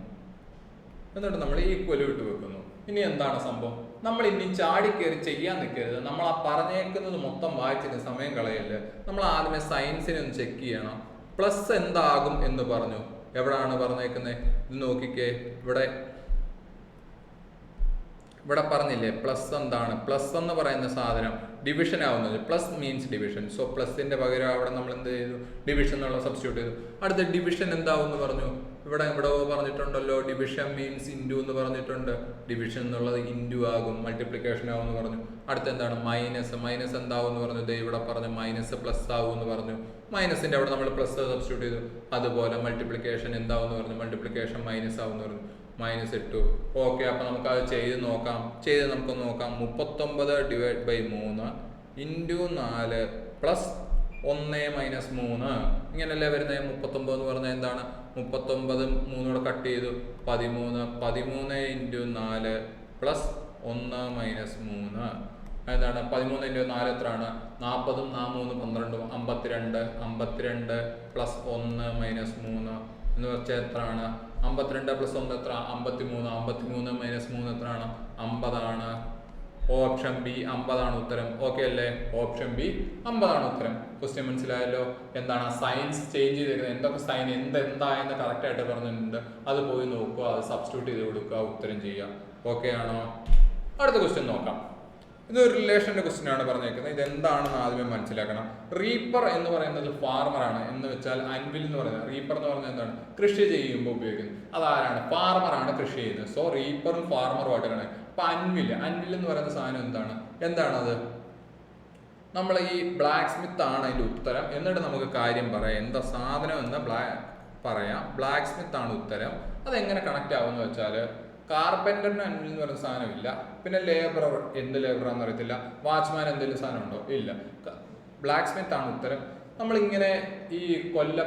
[SPEAKER 1] എന്നിട്ട് നമ്മൾ ഈക്വൽ ഇട്ട് വെക്കുന്നു. ഇനി എന്താണ് സംഭവം? നമ്മൾ ഇനി ചാടിക്കയറി ചെയ്യാൻ നിൽക്കരുത്. നമ്മൾ ആ പറഞ്ഞേക്കുന്നത് മൊത്തം വായിച്ചിട്ട് സമയം കളയല്ലേ. നമ്മൾ ആദ്യമേ സയൻസിനെ ഒന്ന് ചെക്ക് ചെയ്യണം. പ്ലസ് എന്താകും എന്ന് പറഞ്ഞു. എവിടാണ് പറഞ്ഞേക്കുന്നത്? ഇത് നോക്കിക്കേ. ഇവിടെ പറഞ്ഞില്ലേ പ്ലസ് എന്താണ്, പ്ലസ് എന്ന് പറയുന്ന സാധനം ഡിവിഷൻ ആവുന്നത്. Plus means division. സോ പ്ലസിന്റെ പകരം അവിടെ നമ്മൾ എന്ത് ചെയ്തു, ഡിവിഷൻ എന്നുള്ള സബ്സ്റ്റിറ്റ്യൂട്ട് ചെയ്തു. അടുത്ത ഡിവിഷൻ എന്താവും എന്ന് പറഞ്ഞു, ഇവിടെ പറഞ്ഞിട്ടുണ്ടല്ലോ ഡിവിഷൻ മീൻസ് ഇൻറ്റു എന്ന് പറഞ്ഞിട്ടുണ്ട്. ഡിവിഷൻ എന്നുള്ളത് ഇൻറ്റു ആകും, മൾട്ടിപ്ലിക്കേഷൻ ആവും എന്ന് പറഞ്ഞു. അടുത്ത എന്താണ് മൈനസ്, മൈനസ് എന്താവും എന്ന് പറഞ്ഞു, ഇവിടെ പറഞ്ഞു മൈനസ് പ്ലസ് ആവും എന്ന് പറഞ്ഞു. മൈനസിന്റെ അവിടെ നമ്മൾ പ്ലസ് സബ്സ്റ്റിറ്റ്യൂട്ട് ചെയ്തു. അതുപോലെ മൾട്ടിപ്ലിക്കേഷൻ എന്താവും എന്ന് പറഞ്ഞു, മൾട്ടിപ്ലിക്കേഷൻ മൈനസ് ആവും എന്ന് പറഞ്ഞു. മൈനസ് ഇട്ടു. ഓക്കെ, അപ്പൊ നമുക്ക് അത് ചെയ്ത് നോക്കാം. നമുക്ക് നോക്കാം. 39 divide by 3 into 4 plus 1 minus 3 ഇങ്ങനല്ലേ വരുന്നത്. 39 എന്ന് പറഞ്ഞാൽ എന്താണ്, 39 3 കട്ട് ചെയ്തു 13 ഇൻറ്റു 4 പ്ലസ് 1 മൈനസ് 3 എന്താണ് 13 ഇൻറ്റു 4 എത്രയാണ്, 40 3 12 52 പ്ലസ് 1 മൈനസ് 3 എന്ന് വെച്ചാൽ എത്രയാണ്, 52 പ്ലസ് 1 എത്ര, 53 മൈനസ് 3 എത്രയാണ്, 50 ആണ്. ഓപ്ഷൻ ബി 50 ആണ് ഉത്തരം. ഓക്കെ അല്ലേ, ഓപ്ഷൻ ബി 50 ആണ് ഉത്തരം. ക്വസ്റ്റ്യൻ മനസ്സിലായല്ലോ. എന്താണ് സയൻസ് ചേഞ്ച് ചെയ്തേക്കുന്നത്, എന്തൊക്കെ സൈൻ എന്താ എന്ന് കറക്റ്റ് ആയിട്ട് പറഞ്ഞിട്ടുണ്ട്. അത് പോയി നോക്കുക, അത് സബ്സ്റ്റിറ്റ്യൂട്ട് ചെയ്ത് കൊടുക്കുക, ഉത്തരം ചെയ്യുക. ഓക്കെ ആണോ? അടുത്ത ക്വസ്റ്റ്യൻ നോക്കാം. ഇതൊരു റിലേഷന്റെ ക്വസ്റ്റ്യൻ ആണ് പറഞ്ഞേക്കുന്നത്. ഇത് എന്താണെന്ന് ആദ്യമേ മനസ്സിലാക്കണം. റീപ്പർ എന്ന് പറയുന്നത് ഫാർമർ ആണ്, എന്ന് വെച്ചാൽ അൻവിൽ എന്ന് പറയുന്നത്, റീപ്പർ എന്ന് പറയുന്നത് എന്താണ്, കൃഷി ചെയ്യുമ്പോൾ ഉപയോഗിക്കുന്നത്. അതാരാണ്, ഫാർമർ ആണ് കൃഷി ചെയ്യുന്നത്. സോ റീപ്പറും ഫാർമറുമായിട്ട് കാണാം. അപ്പൊ അൻവിൽ എന്ന് പറയുന്ന സാധനം എന്താണത്, നമ്മൾ ഈ ബ്ലാക്ക് സ്മിത്ത് ആണ് അതിന്റെ ഉത്തരം. എന്നിട്ട് നമുക്ക് കാര്യം പറയാം, എന്താ സാധനം എന്ന് പറയാം. ബ്ലാക്ക് സ്മിത്ത് ആണ് ഉത്തരം. അതെങ്ങനെ കണക്ട് ആവുമെന്ന് വെച്ചാൽ, കാർപ്പന്ററിന് അൻവിൽ എന്ന് പറയുന്ന സാധനമില്ല. പിന്നെ ലേബറർ, എന്ത് ലേബറാന്ന് അറിയത്തില്ല. വാച്ച്മാൻ എന്തെങ്കിലും സാധനം ഉണ്ടോ, ഇല്ല. ബ്ലാക്ക് സ്മിത്ത് ആണ് ഉത്തരം. നമ്മളിങ്ങനെ ഈ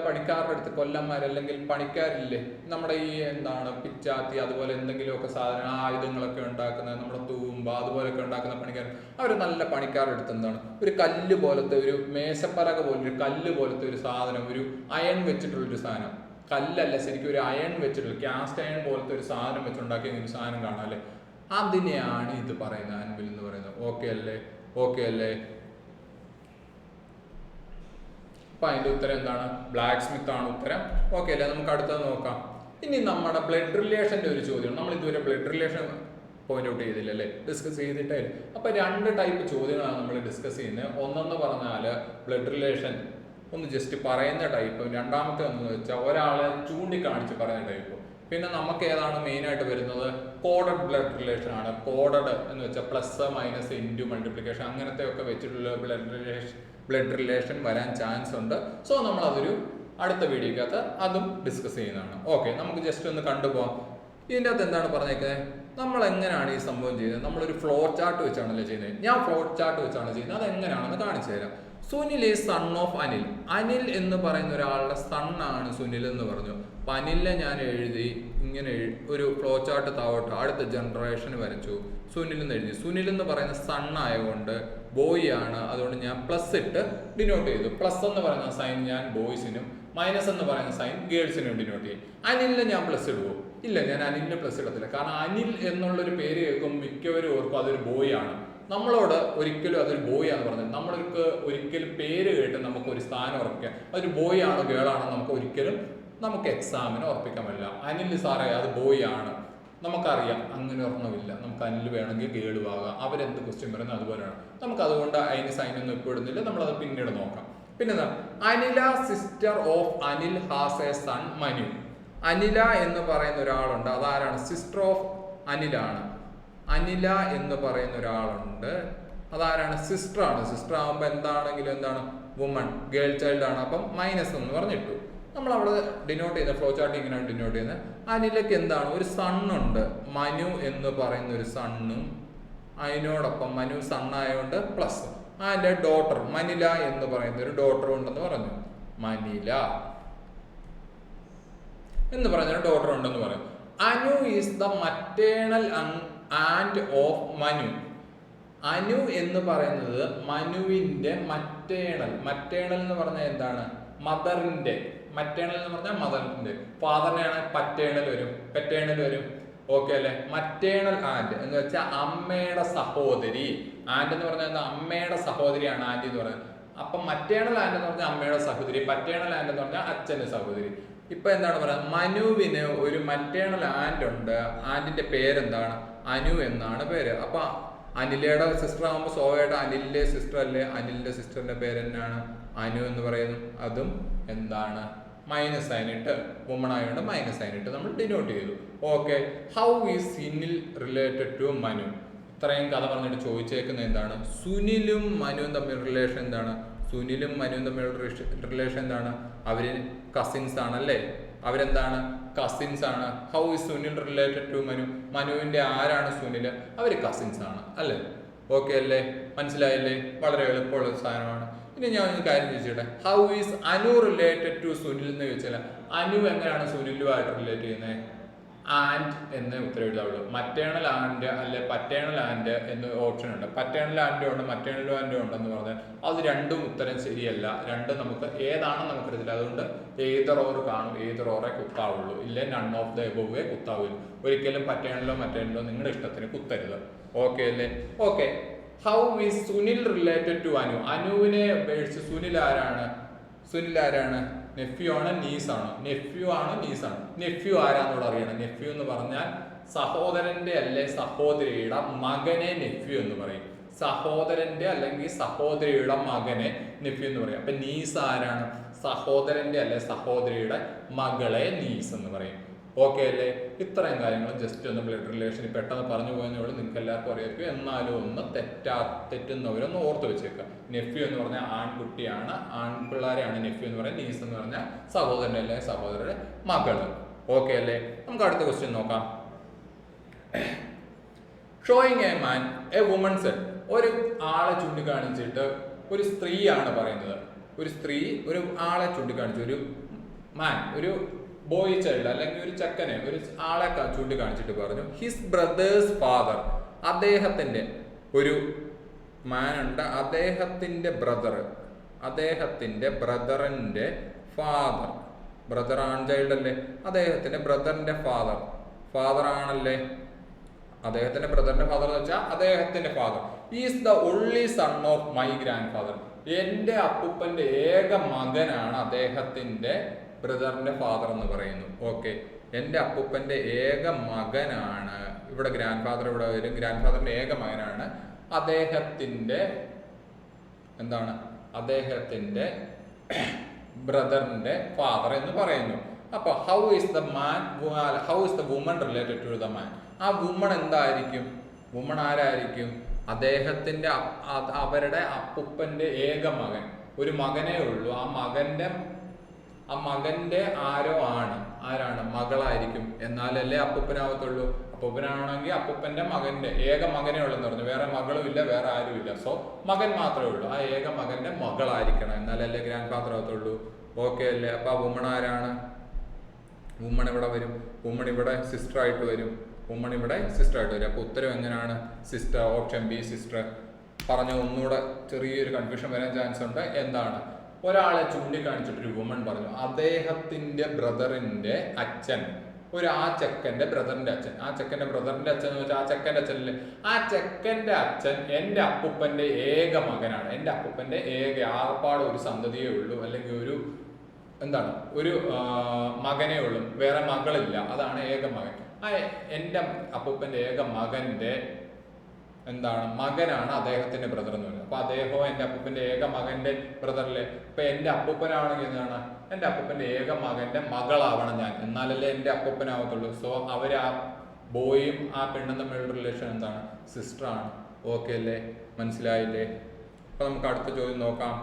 [SPEAKER 1] പണിക്കാരുടെ അടുത്ത്, കൊല്ലന്മാർ അല്ലെങ്കിൽ പണിക്കാരില്ലേ, നമ്മുടെ ഈ എന്താണ് പിച്ചാത്തി അതുപോലെ എന്തെങ്കിലുമൊക്കെ സാധനം ആയുധങ്ങളൊക്കെ ഉണ്ടാക്കുന്ന, നമ്മുടെ തൂമ്പ അതുപോലെയൊക്കെ ഉണ്ടാക്കുന്ന പണിക്കാർ, അവർ നല്ല പണിക്കാരുടെ അടുത്ത് എന്താണ്, ഒരു കല്ല് പോലത്തെ, ഒരു മേശപ്പലക പോലൊരു കല്ല് പോലത്തെ ഒരു സാധനം, ഒരു അയൺ വെച്ചിട്ടുള്ളൊരു സാധനം, കല്ലല്ല ശരിക്കും ഒരു അയൺ വെച്ചിട്ടുള്ള കാസ്റ്റ് അയൺ പോലത്തെ ഒരു സാധനം വെച്ചുണ്ടാക്കിയ ഒരു സാധനം കാണാം അല്ലേ, അതിനെയാണ് ഇത് പറയുന്നത്, അൻവിൽ എന്ന് പറയുന്നത്. ഓക്കെ അല്ലേ. അപ്പൊ അതിന്റെ ഉത്തരം എന്താണ്, ബ്ലാക്ക് സ്മിത്ത് ആണ് ഉത്തരം. ഓക്കെ അല്ലേ. നമുക്ക് അടുത്തത് നോക്കാം. ഇനി നമ്മുടെ ബ്ലഡ് റിലേഷന്റെ ഒരു ചോദ്യം. നമ്മൾ ഇതുവരെ ബ്ലഡ് റിലേഷൻ പോയിന്റ് ഔട്ട് ചെയ്തില്ല അല്ലേ, ഡിസ്കസ് ചെയ്തിട്ടേ. അപ്പൊ 2 ടൈപ്പ് ചോദ്യങ്ങളാണ് നമ്മൾ ഡിസ്കസ് ചെയ്യുന്നത്. ഒന്നെന്ന് പറഞ്ഞാല് ബ്ലഡ് റിലേഷൻ ഒന്ന് ജസ്റ്റ് പറയുന്ന ടൈപ്പ്, രണ്ടാമത്തെ എന്ന് വെച്ചാൽ ഒരാളെ ചൂണ്ടിക്കാണിച്ച് പറയുന്ന ടൈപ്പ്. പിന്നെ നമുക്ക് ഏതാണ് മെയിൻ ആയിട്ട് വരുന്നത്, കോഡഡ് ബ്ലഡ് റിലേഷൻ ആണ്. കോഡഡ് എന്ന് വെച്ചാൽ പ്ലസ് മൈനസ് ഇൻറ്റു മൾട്ടിപ്ലിക്കേഷൻ അങ്ങനത്തെ ഒക്കെ വെച്ചിട്ടുള്ള ബ്ലഡ് റിലേഷൻ വരാൻ ചാൻസ് ഉണ്ട്. സോ നമ്മൾ അതൊരു അടുത്ത വീഡിയോക്കകത്ത് അതും ഡിസ്കസ് ചെയ്യുന്നതാണ്. ഓക്കെ, നമുക്ക് ജസ്റ്റ് ഒന്ന് കണ്ടുപോകാം. ഇതിൻ്റെ അകത്ത് എന്താണ് പറഞ്ഞേക്കുന്നത്, നമ്മൾ എങ്ങനെയാണ് ഈ സംഭവം ചെയ്യുന്നത്. നമ്മളൊരു ഫ്ലോ ചാർട്ട് വെച്ചാണല്ലോ ചെയ്യുന്നത്. ഞാൻ ഫ്ലോ ചാർട്ട് വെച്ചാണ് ചെയ്യുന്നത്. അത് എങ്ങനെയാണെന്ന് കാണിച്ചു തരാം. Sunil is son of Anil. Anil എന്ന് പറയുന്ന ഒരാളുടെ സണ്ണാണ് സുനിൽ എന്ന് പറഞ്ഞു. അപ്പൊ അനിലിനെ ഞാൻ എഴുതി ഇങ്ങനെ ഒരു ഫ്ലോ ചാർട്ട് താവട്ടെ, അടുത്ത ജനറേഷൻ വരച്ചു. സുനിൽ എന്ന് എഴുതി. സുനിൽ എന്ന് പറയുന്ന സൺ ആയതുകൊണ്ട് ബോയ് ആണ്, അതുകൊണ്ട് ഞാൻ പ്ലസ് ഇട്ട് ഡിനോട്ട് ചെയ്തു. പ്ലസ് എന്ന് പറയുന്ന സൈൻ ഞാൻ ബോയ്സിനും, മൈനസ് എന്ന് പറയുന്ന സൈൻ ഗേൾസിനും ഡിനോട്ട് ചെയ്യും. അനിലിനെ ഞാൻ പ്ലസ് ഇടുവോ, ഇല്ല, ഞാൻ അനിലിനെ പ്ലസ് ഇടത്തില്ല. കാരണം അനിൽ എന്നുള്ളൊരു പേര് കേൾക്കുമ്പോൾ മിക്കവരും ഓർക്കും അതൊരു ബോയ് ആണ്. നമ്മളോട് ഒരിക്കലും അതൊരു ബോയ് ആണെന്ന് പറഞ്ഞത്, നമ്മൾക്ക് ഒരിക്കലും പേര് കേട്ട് നമുക്ക് ഒരു സ്ഥാനം ഉറപ്പിക്കാം. അതൊരു ബോയ് ആണോ ഗേളാണോ നമുക്ക് ഒരിക്കലും എക്സാമിന് ഉറപ്പിക്കാൻ പറ്റില്ല. അനിൽ സാറേ അത് ബോയ് ആണ്, നമുക്കറിയാം അങ്ങനെ ഒരെണ്ണമില്ല. നമുക്ക് അനിൽ വേണമെങ്കിൽ ഗേളും ആകാം. അവരെന്ത് ക്വസ്റ്റ്യൻ പറയുന്നത് അതുപോലെയാണ്. നമുക്ക് അതുകൊണ്ട് അതിന് സൈനൊന്നും ഇപ്പോൾ ഇടുന്നില്ല, നമ്മളത് പിന്നീട് നോക്കാം. പിന്നെ Anila sister of Anil has a son Manu. Anila എന്ന് പറയുന്ന ഒരാളുണ്ട്, അതാരാണ്, സിസ്റ്റർ ഓഫ് അനിലാണ്. അനില എന്ന് പറയുന്ന ഒരാളുണ്ട്, അതാരാണ്, സിസ്റ്റർ ആണ്. സിസ്റ്റർ ആകുമ്പോൾ എന്താണെങ്കിലും എന്താണ്, വുമൺ, ഗേൾ ചൈൽഡ് ആണ്. അപ്പം മൈനസ് എന്ന് പറഞ്ഞിട്ടു. നമ്മൾ അവിടെ ഡിനോട്ട് ചെയ്യുന്ന ഫ്ലോ ചാർട്ട് ഇങ്ങനെയാണ് ഡിനോട്ട് ചെയ്യുന്നത്. അനിലയ്ക്ക് എന്താണ്, ഒരു സണ്ണുണ്ട്, മനു എന്ന് പറയുന്ന ഒരു സണ്ണും, അതിനോടൊപ്പം മനു സണ്ണായതുകൊണ്ട് പ്ലസ് അതിൻ്റെ ഡോട്ടർ മനില എന്ന് പറയുന്ന ഒരു ഡോട്ടർ ഉണ്ടെന്ന് പറഞ്ഞു. മനില എന്ന് പറയുന്ന ഡോട്ടർ ഉണ്ടെന്ന് പറയും. Anu is the maternal and of Manu. Anu എന്ന് പറയുന്നത് മനുവിന്റെ മറ്റേണൽ എന്ന് പറഞ്ഞാൽ എന്താണ്, മദറിന്റെ. മറ്റേണൽ എന്ന് പറഞ്ഞാൽ മദറിന്റെ. ഫാദറിനെയാണ് പെറ്റേണൽ വരും. ഓക്കെ അല്ലെ. മറ്റേണൽ ആൻഡ് എന്ന് വെച്ചാൽ അമ്മയുടെ സഹോദരി. ആൻഡ് എന്ന് പറഞ്ഞാൽ അമ്മയുടെ സഹോദരിയാണ് ആൻറ്റി എന്ന് പറയുന്നത്. അപ്പൊ മറ്റേണൽ ആൻഡ് എന്ന് പറഞ്ഞാൽ അമ്മയുടെ സഹോദരി, പറ്റേണൽ ആൻഡ് എന്ന് പറഞ്ഞാൽ അച്ഛന്റെ സഹോദരി. ഇപ്പൊ എന്താണ് പറയുക, മനുവിന് ഒരു മറ്റേണൽ ആൻഡ് ഉണ്ട്. ആൻറ്റിന്റെ പേരെന്താണ്, അനു എന്നാണ് പേര്. അപ്പൊ അനിലയുടെ സിസ്റ്റർ ആകുമ്പോൾ സ്വാഭാവികമായിട്ട് അനിലിന്റെ സിസ്റ്റർ അല്ലേ, അനിലിന്റെ സിസ്റ്ററിന്റെ പേര് തന്നെയാണ് അനു എന്ന് പറയുന്നു. അതും എന്താണ് മൈനസ് സൈൻ ഇട്ട്, വുമൺ ആയതുകൊണ്ട് മൈനസ് സൈൻ ഇട്ട് നമ്മൾ ഡിനോട്ട് ചെയ്തു. Okay, how is Sunil related to Manu? ഇത്രയും കഥ പറഞ്ഞിട്ട് ചോദിച്ചേക്കുന്നത് എന്താണ്? സുനിലും മനുവും തമ്മിൽ റിലേഷൻ എന്താണ്? സുനിലും മനുവും തമ്മിലുള്ള റിലേഷൻ എന്താണ്? അവര് കസിൻസ് ആണല്ലേ, അവരെന്താണ് കസിൻസ് ആണ്. How is Sunil related to Manu? മനുവിന്റെ ആരാണ് സുനില്? അവര് കസിൻസ് ആണ് അല്ലേ. ഓക്കെ അല്ലേ, മനസ്സിലായല്ലേ? വളരെ എളുപ്പമുള്ള സാധനമാണ്. ഇനി ഞാൻ ഒരു കാര്യം ചോദിച്ചോട്ടെ, how is Anu related to Sunil എന്ന് ചോദിച്ചാൽ അനു എങ്ങനെയാണ് സുനിലുമായിട്ട് റിലേറ്റ് ചെയ്യുന്നത്? ആൻഡ് എന്ന് ഉത്തരം എഴുതാവുള്ളൂ. മറ്റേണൽ ആൻഡ് അല്ലെ പറ്റേണൽ ആൻഡ് എന്ന് ഓപ്ഷൻ ഉണ്ട്. പറ്റേണൽ ആൻഡ് ഉണ്ട്, മറ്റേണൽ ആൻഡ് ഉണ്ടെന്ന് പറഞ്ഞാൽ അത് രണ്ടും ഉത്തരം ശരിയല്ല. രണ്ടും നമുക്ക് ഏതാണെന്ന് നമുക്കറിയില്ല. അതുകൊണ്ട് ഏതർ ഓർ കാണും, ഏതർ ഓറേ കുത്താവുള്ളൂ, ഇല്ലേ നൺ ഓഫ് ദ എബോവേ കുത്താവുള്ളൂ. ഒരിക്കലും പറ്റേണലോ മറ്റേണലോ നിങ്ങളുടെ ഇഷ്ടത്തിന് കുത്തരുത്. ഓക്കെ അല്ലേ? Okay, how is Sunil related to Anu? അനുവിനെ അപേക്ഷിച്ച് സുനിൽ ആരാണ്? സുനിൽ ആരാണ്? നെഫ്യൂ ആണ്, നീസ് ആണോ? നെഫ്യൂ ആണ്, നീസ് ആണ്. നെഫ്യൂ ആരാന്നോട് അറിയണം. നെഫ്യൂ എന്ന് പറഞ്ഞാൽ സഹോദരന്റെ അല്ലെ സഹോദരിയുടെ മകനെ നെഫ്യൂ എന്ന് പറയും. സഹോദരന്റെ അല്ലെങ്കിൽ സഹോദരിയുടെ മകനെ നെഫ്യൂ എന്ന് പറയും. അപ്പൊ നീസ് ആരാണ്? സഹോദരന്റെ അല്ലെ സഹോദരിയുടെ മകളെ നീസ് എന്ന് പറയും. ഓക്കെ അല്ലേ? ഇത്രയും കാര്യങ്ങൾ ജസ്റ്റ് ഒന്ന് ബ്ലഡ് റിലേഷനിൽ പെട്ടെന്ന് പറഞ്ഞു പോയെന്നുള്ളൂ, നിങ്ങൾക്ക് എല്ലാവർക്കും അറിയായിരിക്കും. എന്നാലും ഒന്ന് തെറ്റുന്നവരൊന്ന് ഓർത്ത് വെച്ചേക്കുക. നെഫ്യൂ എന്ന് പറഞ്ഞാൽ ആൺകുട്ടിയാണ്, ആൺപിള്ളേരെയാണ് നെഫ്യൂ എന്ന് പറയുന്നത്. നീസ് എന്ന് പറഞ്ഞാൽ സഹോദരൻ്റെ അല്ലെ സഹോദരന്റെ മകള്. ഓക്കെ അല്ലേ? നമുക്ക് അടുത്ത ക്വസ്റ്റ്യൻ നോക്കാം. Showing a man A woman set. ഒരു ആളെ ചൂണ്ടിക്കാണിച്ചിട്ട് ഒരു സ്ത്രീയാണ് പറയുന്നത്. ഒരു സ്ത്രീ ഒരു ആളെ ചൂണ്ടിക്കാണിച്ചു, ഒരു മാൻ, ഒരു ബോയ് ചൈൽഡ് അല്ലെങ്കിൽ ഒരു ചെക്കനെ, ഒരു ആളെ ചൂണ്ടിക്കാണിച്ചിട്ട് പറഞ്ഞു ഹിസ് ബ്രദേഴ്സ് ഫാദർ. അദ്ദേഹത്തിന്റെ ഒരു മാൻ ഉണ്ട്, അദ്ദേഹത്തിന്റെ ബ്രദറിന്റെ ഫാദർ. ബ്രദർ ആൺ ചൈൽഡ് അല്ലേ, അദ്ദേഹത്തിന്റെ ബ്രദറിന്റെ ഫാദർ ആണല്ലേ. അദ്ദേഹത്തിന്റെ ബ്രദറിന്റെ ഫാദർ എന്ന് വെച്ചാൽ അദ്ദേഹത്തിന്റെ father is the only son of my grand father. എന്റെ അപ്പൂപ്പന്റെ ഏക മകനാണ് അദ്ദേഹത്തിന്റെ ബ്രദറിന്റെ ഫാദർ എന്ന് പറയുന്നു. ഓക്കെ, എൻ്റെ അപ്പൂപ്പന്റെ ഏക മകനാണ്. ഇവിടെ ഗ്രാൻഡ് ഫാദർ ഇവിടെ വരും. ഗ്രാൻഡ് ഫാദറിന്റെ ഏക മകനാണ് അദ്ദേഹത്തിന്റെ ബ്രദറിന്റെ ഫാദർ എന്ന് പറയുന്നു. അപ്പൊ how is the woman related to the man? ആ വുമൺ എന്തായിരിക്കും? വുമൺ ആരായിരിക്കും? അദ്ദേഹത്തിന്റെ അവരുടെ അപ്പൂപ്പന്റെ ഏക മകൻ. ഒരു മകനേ ഉള്ളൂ. ആ മകന്റെ ആരാണ്? മകളായിരിക്കും. എന്നാലല്ലേ അപ്പൂപ്പനാവത്തുള്ളൂ. അപ്പൂപ്പനാണെങ്കിൽ അപ്പൂപ്പന്റെ മകന്റെ ഏക മകനേ ഉള്ളെന്ന് പറഞ്ഞു. വേറെ മകളും ഇല്ല, വേറെ ആരും ഇല്ല. സോ മകൻ മാത്രമേ ഉള്ളൂ. ആ ഏക മകന്റെ മകളായിരിക്കണം, എന്നാലല്ലേ ഗ്രാൻഡ് ഫാദർ ആവത്തുള്ളൂ. ഓക്കെ അല്ലേ? അപ്പൊ ആ വുമൺ ആരാണ്? വുമൺ ഇവിടെ വരും. വുമൺ ഇവിടെ സിസ്റ്റർ ആയിട്ട് വരും. അപ്പൊ ഉത്തരം എങ്ങനെയാണ്? സിസ്റ്റർ. Option B sister. പറഞ്ഞ ഒന്നുകൂടെ ചെറിയൊരു കൺഫ്യൂഷൻ വരാൻ ചാൻസ് ഉണ്ട്. എന്താണ്? ഒരാളെ ചൂണ്ടിക്കാണിച്ചിട്ടൊരു വുമൺ പറഞ്ഞു അദ്ദേഹത്തിന്റെ ബ്രദറിന്റെ അച്ഛൻ, ആ ചെക്കന്റെ ബ്രദറിന്റെ അച്ഛൻ. ആ ചെക്കന്റെ ബ്രദറിന്റെ അച്ഛൻ എന്ന് വെച്ചാൽ ആ ചെക്കന്റെ അച്ഛനല്ലേ. ആ ചെക്കന്റെ അച്ഛൻ എൻ്റെ അപ്പൂപ്പന്റെ ഏക മകനാണ്. എൻ്റെ അപ്പൂപ്പന്റെ ആർപ്പാട് ഒരു സന്തതിയേ ഉള്ളൂ, അല്ലെങ്കിൽ ഒരു മകനേ ഉള്ളൂ, വേറെ മകളില്ല. അതാണ് ഏക മകൻ. എൻ്റെ അപ്പൂപ്പന്റെ ഏക മകന്റെ മകനാണ് അദ്ദേഹത്തിന്റെ ബ്രദർ എന്ന് പറയുന്നത്. അപ്പൊ അദ്ദേഹവും എൻ്റെ അപ്പൂപ്പന്റെ ഏക മകന്റെ ബ്രദറിലെ. ഇപ്പൊ എൻ്റെ അപ്പൂപ്പനാണെങ്കിൽ എൻ്റെ അപ്പൂപ്പന്റെ ഏക മകന്റെ മകളാവണം ഞാൻ, എന്നാലല്ലേ എൻ്റെ അപ്പൂപ്പനാവത്തുള്ളൂ. സോ ആ ബോയും ആ പെണ്ണും തമ്മിലുള്ള റിലേഷൻ സിസ്റ്റർ ആണ്. ഓക്കെ അല്ലേ? മനസ്സിലായില്ലേ? അപ്പൊ നമുക്ക് അടുത്ത ചോദ്യം നോക്കാം.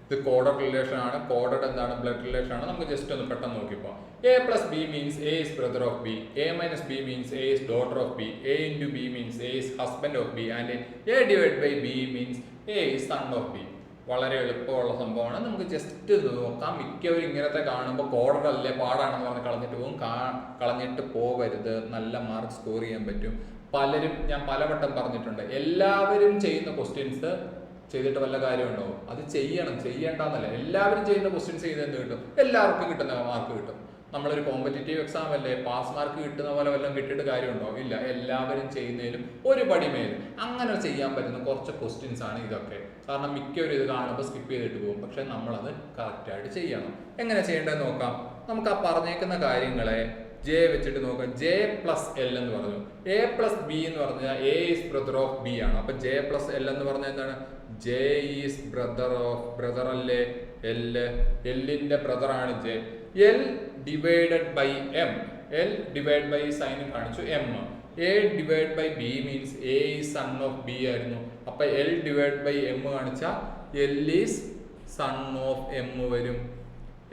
[SPEAKER 1] ഇത് കോഡഡ് റിലേഷൻ ആണ്. കോഡഡ് ബ്ലഡ് റിലേഷൻ ആണ്. നമുക്ക് ജസ്റ്റ് ഒന്ന് പെട്ടെന്ന് നോക്കിപ്പോ. A plus B means A is brother of B. A minus B means A is daughter of B. A into B means A is husband of B. And A divided by B means A is son of B. വളരെ എളുപ്പമുള്ള സംഭവമാണ്. നമുക്ക് just നോക്കാം. മിക്കവരും ഇങ്ങനത്തെ കാണുമ്പോൾ coded അല്ലേ, പാടാണെന്ന് പറഞ്ഞ് കളഞ്ഞിട്ട് പോവരുത്. നല്ല മാർക്ക് സ്കോർ ചെയ്യാൻ പറ്റും. ഞാൻ പലവട്ടം പറഞ്ഞിട്ടുണ്ട്, എല്ലാവരും ചെയ്യുന്ന ക്വസ്റ്റ്യൻസ് ചെയ്തിട്ട് വല്ല കാര്യമുണ്ടോ? അത് ചെയ്യണ്ടെന്നല്ല. എല്ലാവരും ചെയ്യുന്ന ക്വസ്റ്റ്യൻസ് ചെയ്ത് എന്ത് കിട്ടും? എല്ലാവർക്കും കിട്ടുന്ന മാർക്ക് കിട്ടും. നമ്മളൊരു കോമ്പറ്റേറ്റീവ് എക്സാം അല്ലേ, പാസ് മാർക്ക് കിട്ടുന്ന പോലെ വല്ലതും കിട്ടിയിട്ട് കാര്യമുണ്ടോ? ഇല്ല. എല്ലാവരും ചെയ്യുന്നതിലും ഒരു പടി മേലും അങ്ങനെ ചെയ്യാൻ പറ്റുന്ന കുറച്ച് ക്വസ്റ്റ്യൻസ് ആണ് ഇതൊക്കെ. കാരണം മിക്കവരും ഇത് കാണുമ്പോൾ സ്കിപ്പ് ചെയ്തിട്ട് പോകും. പക്ഷെ നമ്മളത് കറക്റ്റായിട്ട് ചെയ്യണം. എങ്ങനെ ചെയ്യേണ്ടതെന്ന് നോക്കാം. നമുക്ക് ആ പറഞ്ഞേക്കുന്ന കാര്യങ്ങളെ ജെ വെച്ചിട്ട് നോക്കാം. ജെ പ്ലസ് എൽ എന്ന് പറഞ്ഞു. എ പ്ലസ് ബി എന്ന് പറഞ്ഞാൽ A is brother of B ആണ്. അപ്പൊ ജെ പ്ലസ് എൽ എന്ന് പറഞ്ഞാൽ എന്താണ്? J is brother of, brother അല്ലേ എല്ലിന്റെ ബ്രദർ ആണ് J. L divided by M, L divide by sign കാണിച്ചു M. A divide by B means A is son of B ആയിരുന്നു. അപ്പൊ എൽ ഡിവൈഡ് ബൈ എം കാണിച്ചാൽ L is son of M വരും.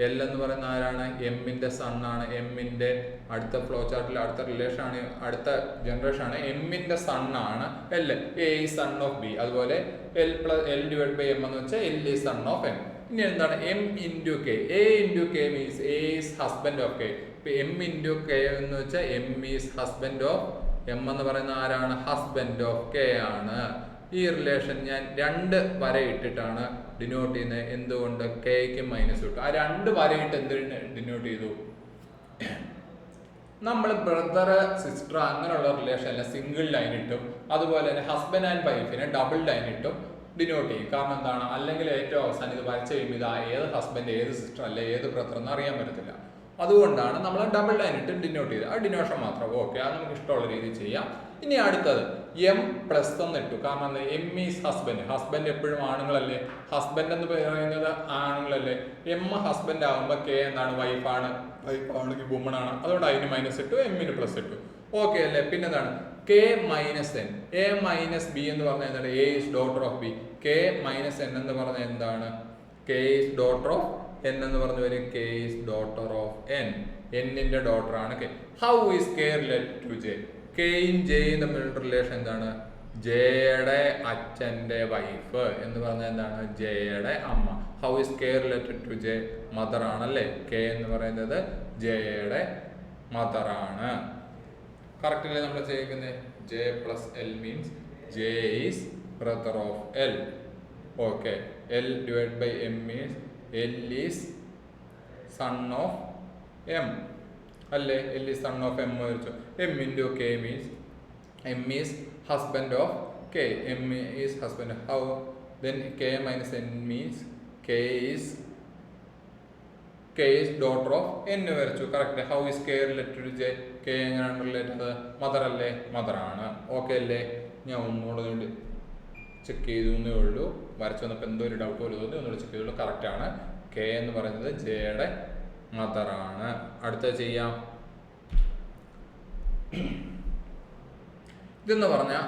[SPEAKER 1] L എന്ന് പറയുന്ന ആരാണ്? എമ്മിന്റെ സൺ ആണ്. എമ്മിന്റെ അടുത്ത ഫ്ലോ ചാർട്ടിൽ അടുത്ത റിലേഷൻ ആണ്, അടുത്ത ജനറേഷൻ ആണ്. എമ്മിന്റെ സൺ ആണ് L. A is son of B. അതുപോലെ എൽ ഡിവൈഡ് ബൈ എം എന്ന് വെച്ചാൽ L is son of M. ഇനി എന്താണ്? M into K. A into K means A is husband of K. ഇപ്പൊ എം ഇൻറ്റു കെ എന്ന് വെച്ചാൽ M is husband of M എന്ന് പറയുന്ന ആരാണ്? ഹസ്ബൻഡ് ഓഫ് കെ ആണ്. ഈ റിലേഷൻ ഞാൻ 2 വര ഇട്ടിട്ടാണ് ഡിനോട്ട് ചെയ്യുന്നത്. എന്തുകൊണ്ട്? കെക്ക് മൈനസ് ഇട്ടു. ആ 2 വരയിട്ട് എന്ത് ഡിനോട്ട് ചെയ്തു? നമ്മൾ ബ്രദർ സിസ്റ്റർ അങ്ങനെയുള്ള റിലേഷൻ അല്ല സിംഗിൾ ലൈൻ ഇട്ടും, അതുപോലെ തന്നെ ഹസ്ബൻഡ് ആൻഡ് വൈഫിനെ ഡബിൾ ലൈൻ ഇട്ടും ഡിനോട്ട് ചെയ്യും. കാരണം എന്താണ്? അല്ലെങ്കിൽ ഏറ്റവും അവസാനം ഇത് വരച്ച് കഴിയുമ്പോൾ ഇത് ഏത് ഹസ്ബൻഡ് ഏത് സിസ്റ്റർ അല്ലെ ഏത് ബ്രദർ എന്ന് അറിയാൻ പറ്റത്തില്ല. അതുകൊണ്ടാണ് നമ്മൾ ഡബിൾ ലൈൻ ഇട്ട് ഡിനോട്ട് ചെയ്ത്. ആ ഡിനോഷൻ മാത്രം ഓക്കെ, അത് നമുക്ക് ഇഷ്ടമുള്ള രീതിയിൽ ചെയ്യാം. ഇനി അടുത്തത് എം പ്ലസ് എന്ന് ഇട്ടു. കാരണം എന്താ? M is husband. ഹസ്ബൻഡ് എപ്പോഴും ആണുങ്ങളല്ലേ? ഹസ്ബൻഡ് എന്ന് പറയുന്നത് ആണുങ്ങളല്ലേ? എം ഹസ്ബൻഡ് ആകുമ്പോൾ കെ എന്താണ്? വൈഫാണ്. വൈഫാണെങ്കിൽ വുമൺ ആണ്. അതുകൊണ്ട് അതിന് മൈനസ് ഇട്ടു, എമ്മിന് പ്ലസ് ഇട്ടു. ഓക്കെ അല്ലേ? പിന്നെ എന്താണ്? K minus N. A minus B എന്ന് പറഞ്ഞാൽ എന്താണ്? A is daughter of B. K minus N എന്ന് പറഞ്ഞാൽ എന്താണ്? K is daughter of N എന്ന് പറഞ്ഞു വരും. K is daughter of N. എന്നിന്റെ ഡോട്ടർ ആണ് K. How is K related to J? കെയും ജെയും തമ്മിലുള്ള റിലേഷൻ എന്താണ്? ജെയുടെ അച്ഛന്റെ വൈഫ് എന്ന് പറഞ്ഞാൽ എന്താണ്? ജെയുടെ അമ്മ. How is K related to J? Mother ആണല്ലേ? കെ എന്ന് പറയുന്നത് ജെയുടെ മദർ ആണ്. കറക്റ്റ് അല്ലേ നമ്മൾ ചെയ്യുന്നത്? J plus L means J is brother of L. Okay. L divide by M means L is son of M അല്ലേ? L is son of M വെച്ചു. M into K means M is husband of K. M is husband. How then K minus N means K is daughter of N വരച്ചു. Correct. How is K related to J? K എങ്ങനെയാണ് related? Mother അല്ലേ? Mother ആണ്. Okay അല്ലേ? ഞാൻ ഒന്നുകൂടെ check ചെയ്തു എന്നേ ഉള്ളൂ. വരച്ചു വന്നപ്പോൾ എന്തോ ഒരു ഡൗട്ട് പോലെ തോന്നി, ഒന്നുകൂടെ ചെക്ക് ചെയ്തുള്ളൂ. കറക്റ്റാണ്. കെ എന്ന് പറയുന്നത് ജെയുടെ മദറാണ്. അടുത്ത ചെയ്യാം. ഇതെന്ന് പറഞ്ഞാൽ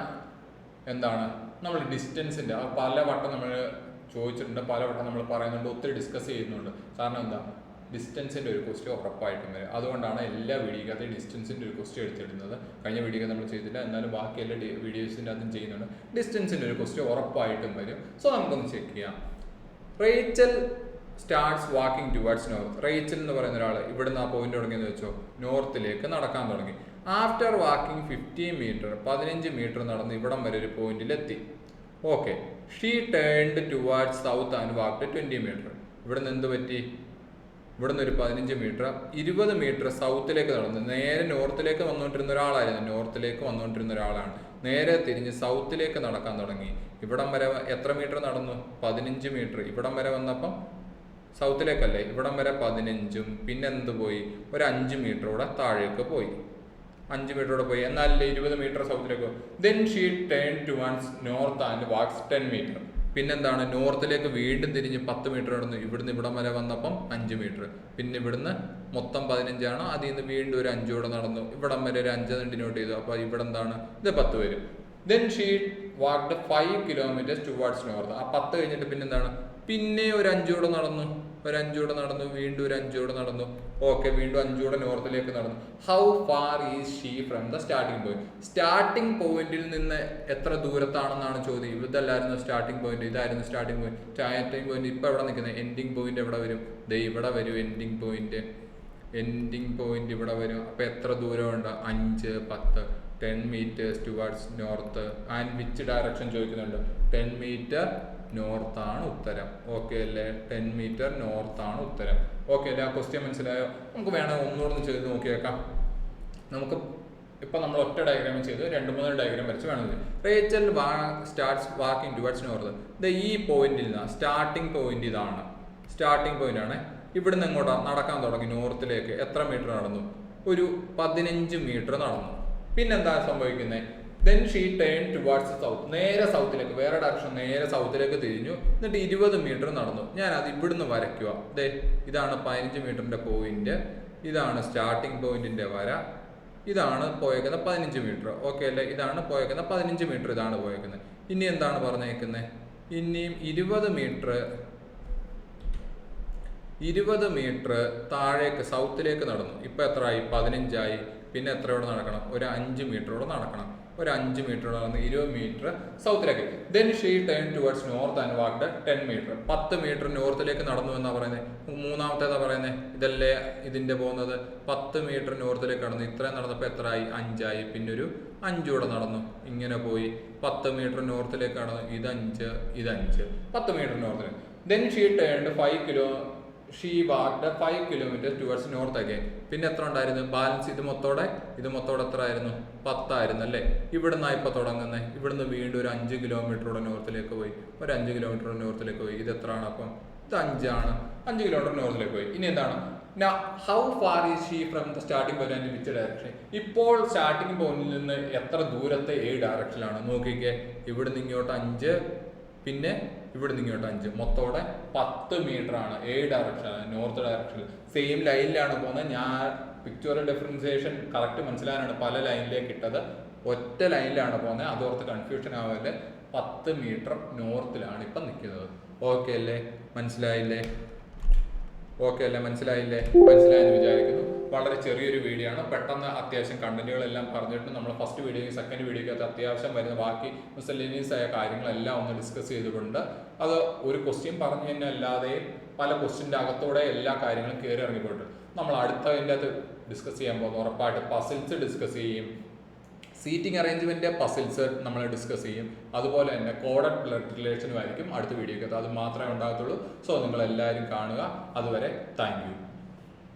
[SPEAKER 1] എന്താണ്? നമ്മൾ ഡിസ്റ്റൻസിൻ്റെ പലവട്ടം നമ്മൾ ചോദിച്ചിട്ടുണ്ട്, പലവട്ടം നമ്മൾ പറയുന്നുണ്ട്, ഒത്തിരി ഡിസ്കസ് ചെയ്യുന്നുണ്ട്. കാരണം എന്താ? ഡിസ്റ്റൻസിൻ്റെ ഒരു ക്വസ്റ്റ്യൻ ഉറപ്പായിട്ടും വരും. അതുകൊണ്ടാണ് എല്ലാ വീഡിയോക്കകത്ത് ഡിസ്റ്റൻസിൻ്റെ ഒരു ക്വസ്റ്റ്യൻ എടുത്തിടുന്നത്. കഴിഞ്ഞ വീഡിയോ നമ്മൾ ചെയ്തില്ല, എന്നാലും ബാക്കി എല്ലാ വീഡിയോസിൻ്റെ അതും ചെയ്യുന്നുണ്ട്. ഡിസ്റ്റൻസിൻ്റെ ഒരു ക്വസ്റ്റ്യൻ ഉറപ്പായിട്ടും വരും. സോ നമുക്കൊന്ന് ചെക്ക് ചെയ്യാം. Rachel starts walking towards north. Rachel എന്ന് പറയുന്ന ഒരാൾ ഇവിടുന്ന് ആ പോയിന്റ് തുടങ്ങിയെന്ന് വെച്ചോ, നോർത്തിലേക്ക് നടക്കാൻ തുടങ്ങി. ആഫ്റ്റർ വാക്കിംഗ് 15 മീറ്റർ, 15 മീറ്റർ നടന്ന് ഇവിടം വരെ ഒരു പോയിന്റിലെത്തി. Okay. She turned towards south and walked 20 meter. ഇവിടുന്ന് എന്ത് പറ്റി? ഇവിടുന്ന് ഒരു 15 മീറ്റർ 20 മീറ്റർ സൗത്തിലേക്ക് നടന്നു. നേരെ നോർത്തിലേക്ക് വന്നുകൊണ്ടിരുന്ന ഒരാളായിരുന്നു. നോർത്തിലേക്ക് വന്നുകൊണ്ടിരുന്ന ഒരാളാണ്. നേരെ തിരിഞ്ഞ് സൗത്തിലേക്ക് നടക്കാൻ തുടങ്ങി. ഇവിടം വരെ എത്ര മീറ്റർ നടന്നു? 15 മീറ്റർ. ഇവിടം വരെ വന്നപ്പം സൗത്തിലേക്കല്ലേ, ഇവിടം വരെ 15ഉം പിന്നെ എന്ത് പോയി? ഒരു 5 മീറ്റർ കൂടെ താഴേക്ക് പോയി. 5 മീറ്റർ കൂടെ പോയി. എന്നാലല്ലേ 20 മീറ്റർ സൗത്തിലേക്ക്. Then she turn towards north and walks 10 meter. പിന്നെന്താണ്? നോർത്തിലേക്ക് വീണ്ടും തിരിഞ്ഞ് 10 മീറ്റർ നടന്നു. ഇവിടുന്ന് ഇവിടം വരെ വന്നപ്പം 5 മീറ്റർ. പിന്നെ ഇവിടുന്ന് മൊത്തം 15 അതിൽ നിന്ന് വീണ്ടും ഒരു 5 കൂടെ നടന്നു. ഇവിടം വരെ ഒരു 5 ഡിനോട്ട് ചെയ്തു. അപ്പോൾ ഇവിടെ എന്താണ്? ഇത് 10 വരും. Then she walked 5 kilometres towards north. ആ 10 കഴിഞ്ഞിട്ട് പിന്നെ എന്താണ്? പിന്നെ ഒരു 5 കൂടെ നടന്നു. ഒരു 5 കൂടെ നടന്നു. വീണ്ടും ഒരു 5 കൂടെ നടന്നു. ഓക്കെ. വീണ്ടും 5 കൂടെ നോർത്തിലേക്ക് നടന്നു. How far is she from the starting point? Starting പോയിന്റിൽ നിന്ന് എത്ര ദൂരത്താണെന്നാണ് ചോദ്യം. ഇതല്ലായിരുന്നു സ്റ്റാർട്ടിംഗ് പോയിന്റ്, ഇതായിരുന്നു സ്റ്റാർട്ടിംഗ് പോയിന്റ്. സ്റ്റാർട്ടിംഗ് പോയിന്റ് ഇപ്പൊ എവിടെ നിൽക്കുന്നത്? എൻഡിങ് പോയിന്റ് എവിടെ വരും? ദേ ഇവിടെ വരും എൻഡിങ് പോയിന്റ്. എൻഡിങ് പോയിന്റ് ഇവിടെ വരും. അപ്പൊ എത്ര ദൂരമുണ്ട്? 5, 10, 10 metres towards north. And which direction ചോദിക്കുന്നുണ്ട്? 10 മീറ്റർ നോർത്താണ് ഉത്തരം. ഓക്കെ അല്ലേ? 10 മീറ്റർ നോർത്താണ് ഉത്തരം. ഓക്കെ അല്ലേ? ആ ക്വസ്റ്റ്യൻ മനസ്സിലായോ? നമുക്ക് വേണം ഒന്നുകൂടെ ചെയ്ത് നോക്കിയേക്കാം. നമുക്ക് ഇപ്പം നമ്മൾ ഒറ്റ ഡയഗ്രാം ചെയ്ത് 2-3 ഡയഗ്രാം വരച്ച് വേണമെങ്കിൽ. Rachel starts walking towards north. ഈ പോയിന്റിൽ നിന്ന് സ്റ്റാർട്ടിംഗ് പോയിന്റ് ഇതാണ്. സ്റ്റാർട്ടിംഗ് പോയിന്റ് ആണ്. ഇവിടുന്ന് എങ്ങോട്ടാണ് നടക്കാൻ തുടങ്ങി നോർത്തിലേക്ക്. എത്ര മീറ്റർ നടന്നു? ഒരു 15 മീറ്റർ നടന്നു. പിന്നെന്താ സംഭവിക്കുന്നത്? Then she turn towards south. നേരെ സൗത്തിലേക്ക്, വേറെ ഡയറക്ഷൻ, നേരെ സൗത്തിലേക്ക് തിരിഞ്ഞു. എന്നിട്ട് 20 മീറ്റർ നടന്നു. ഞാൻ അത് ഇവിടുന്ന് വരയ്ക്കുക. ഇതാണ് 15 മീറ്ററിന്റെ പോയിന്റ്, ഇതാണ് സ്റ്റാർട്ടിംഗ് പോയിന്റിന്റെ വര, ഇതാണ് പോയേക്കുന്ന 15 മീറ്റർ. ഓക്കെ അല്ലേ? ഇതാണ് പോയേക്കുന്ന 15 മീറ്റർ, ഇതാണ് പോയേക്കുന്നത്. ഇനി എന്താണ് പറഞ്ഞേക്കുന്നത്? ഇനിയും 20 മീറ്റർ താഴേക്ക് സൗത്തിലേക്ക് നടന്നു. ഇപ്പൊ എത്രയായി? 15 ആയി. പിന്നെ എത്രയോടെ നടക്കണം? ഒരു 5 മീറ്ററോടെ നടക്കണം. ഒരു 5 മീറ്റർ നടന്ന് 20 മീറ്റർ സൗത്തിലേക്ക്. Then she turn towards north and walked 10 meter. 10 meter നോർത്തിലേക്ക് നടന്നു എന്നാ പറയുന്നത്. മൂന്നാമത്തേതാ പറയുന്നത്. ഇതല്ലേ ഇതിന്റെ പോകുന്നത്? 10 മീറ്റർ നോർത്തിലേക്ക് നടന്നു. ഇത്രയും നടന്നപ്പോൾ എത്രയായി? 5 ആയി. പിന്നെ ഒരു 5 കൂടെ നടന്നു. ഇങ്ങനെ പോയി 10 മീറ്റർ നോർത്തിലേക്ക് നടന്നു. ഇത് 5, ഇത് 5. 10 മീറ്റർ നോർത്തിലേക്ക്. Then she turned 5 kilometer towards north again. പിന്നെ എത്ര ഉണ്ടായിരുന്നു ബാലൻസ്? ഇത് മൊത്തോടെ എത്ര ആയിരുന്നു? 10 ആയിരുന്നു അല്ലേ? ഇവിടുന്ന് ഇപ്പൊ തുടങ്ങുന്നത്. ഇവിടുന്ന് വീണ്ടും ഒരു 5 കിലോമീറ്ററോടെ നോർത്തിലേക്ക് പോയി. ഒരു 5 കിലോമീറ്റർ നോർത്തിലേക്ക് പോയി. ഇത് എത്ര ആണ്? അപ്പം ഇത് 5 ആണ്. 5 കിലോമീറ്റർ നോർത്തിലേക്ക് പോയി. ഇനി എന്താണ്? How far is she from the starting point and which direction? ഇപ്പോൾ സ്റ്റാർട്ടിംഗ് പോയിന്റിൽ നിന്ന് എത്ര ദൂരത്തെ ഡയറക്ഷനിലാണ്? നോക്കിക്കേ. ഇവിടുന്ന് ഇങ്ങോട്ട് 5, പിന്നെ ഇവിടുന്ന് ഇങ്ങോട്ട് 5, മൊത്തോടെ 10 മീറ്റർ ആണ്. ഡയറക്ഷനാണ്, നോർത്ത് ഡയറക്ഷനിൽ. സെയിം ലൈനിലാണ് പോകുന്നത്. ഞാൻ പിക്ചറൽ ഡിഫറൻസിയേഷൻ കറക്റ്റ് മനസ്സിലാകാനാണ് പല ലൈനിലേക്ക് ഇട്ടത്. ഒറ്റ ലൈനിലാണ് പോകുന്നത്. അതോർത്ത് കൺഫ്യൂഷൻ ആവാതെ 10 മീറ്റർ നോർത്തിലാണ് ഇപ്പം നിൽക്കുന്നത്. ഓക്കെ അല്ലേ? മനസ്സിലായില്ലേ? മനസ്സിലായെന്ന് വിചാരിക്കുന്നു. വളരെ ചെറിയൊരു വീഡിയോ ആണ്. പെട്ടെന്ന് അത്യാവശ്യം കണ്ടന്റുകളെല്ലാം പറഞ്ഞിട്ട് നമ്മൾ ഫസ്റ്റ് വീഡിയോയും സെക്കൻഡ് വീഡിയോയ്ക്കകത്ത് അത്യാവശ്യം വരുന്ന ബാക്കി മിസലേനിയസ് ആയ കാര്യങ്ങളെല്ലാം ഒന്ന് ഡിസ്കസ് ചെയ്തുകൊണ്ട്, അത് ഒരു ക്വസ്റ്റ്യൻ പറഞ്ഞു തന്നെ അല്ലാതെ പല ക്വസ്റ്റ്യൻ്റെ അകത്തോടെ എല്ലാ കാര്യങ്ങളും കയറി ഇറങ്ങിപ്പോയിട്ട് നമ്മൾ അടുത്തതിൻ്റെ അകത്ത് ഡിസ്കസ് ചെയ്യാൻ പോകുന്നത് ഉറപ്പായിട്ട് പസിൽസ് ഡിസ്കസ് ചെയ്യും. സീറ്റിംഗ് അറേഞ്ച്മെന്റ് പസിൽസ് നമ്മൾ ഡിസ്കസ് ചെയ്യും. അതുപോലെ തന്നെ കോഡഡ് ബ്ലഡ് റിലേഷനും ആയിരിക്കും അടുത്ത വീഡിയോയ്ക്കകത്ത്. അത് മാത്രമേ ഉണ്ടാകത്തുള്ളൂ. സോ നിങ്ങൾ എല്ലാവരും കാണുക. അതുവരെ താങ്ക് യു.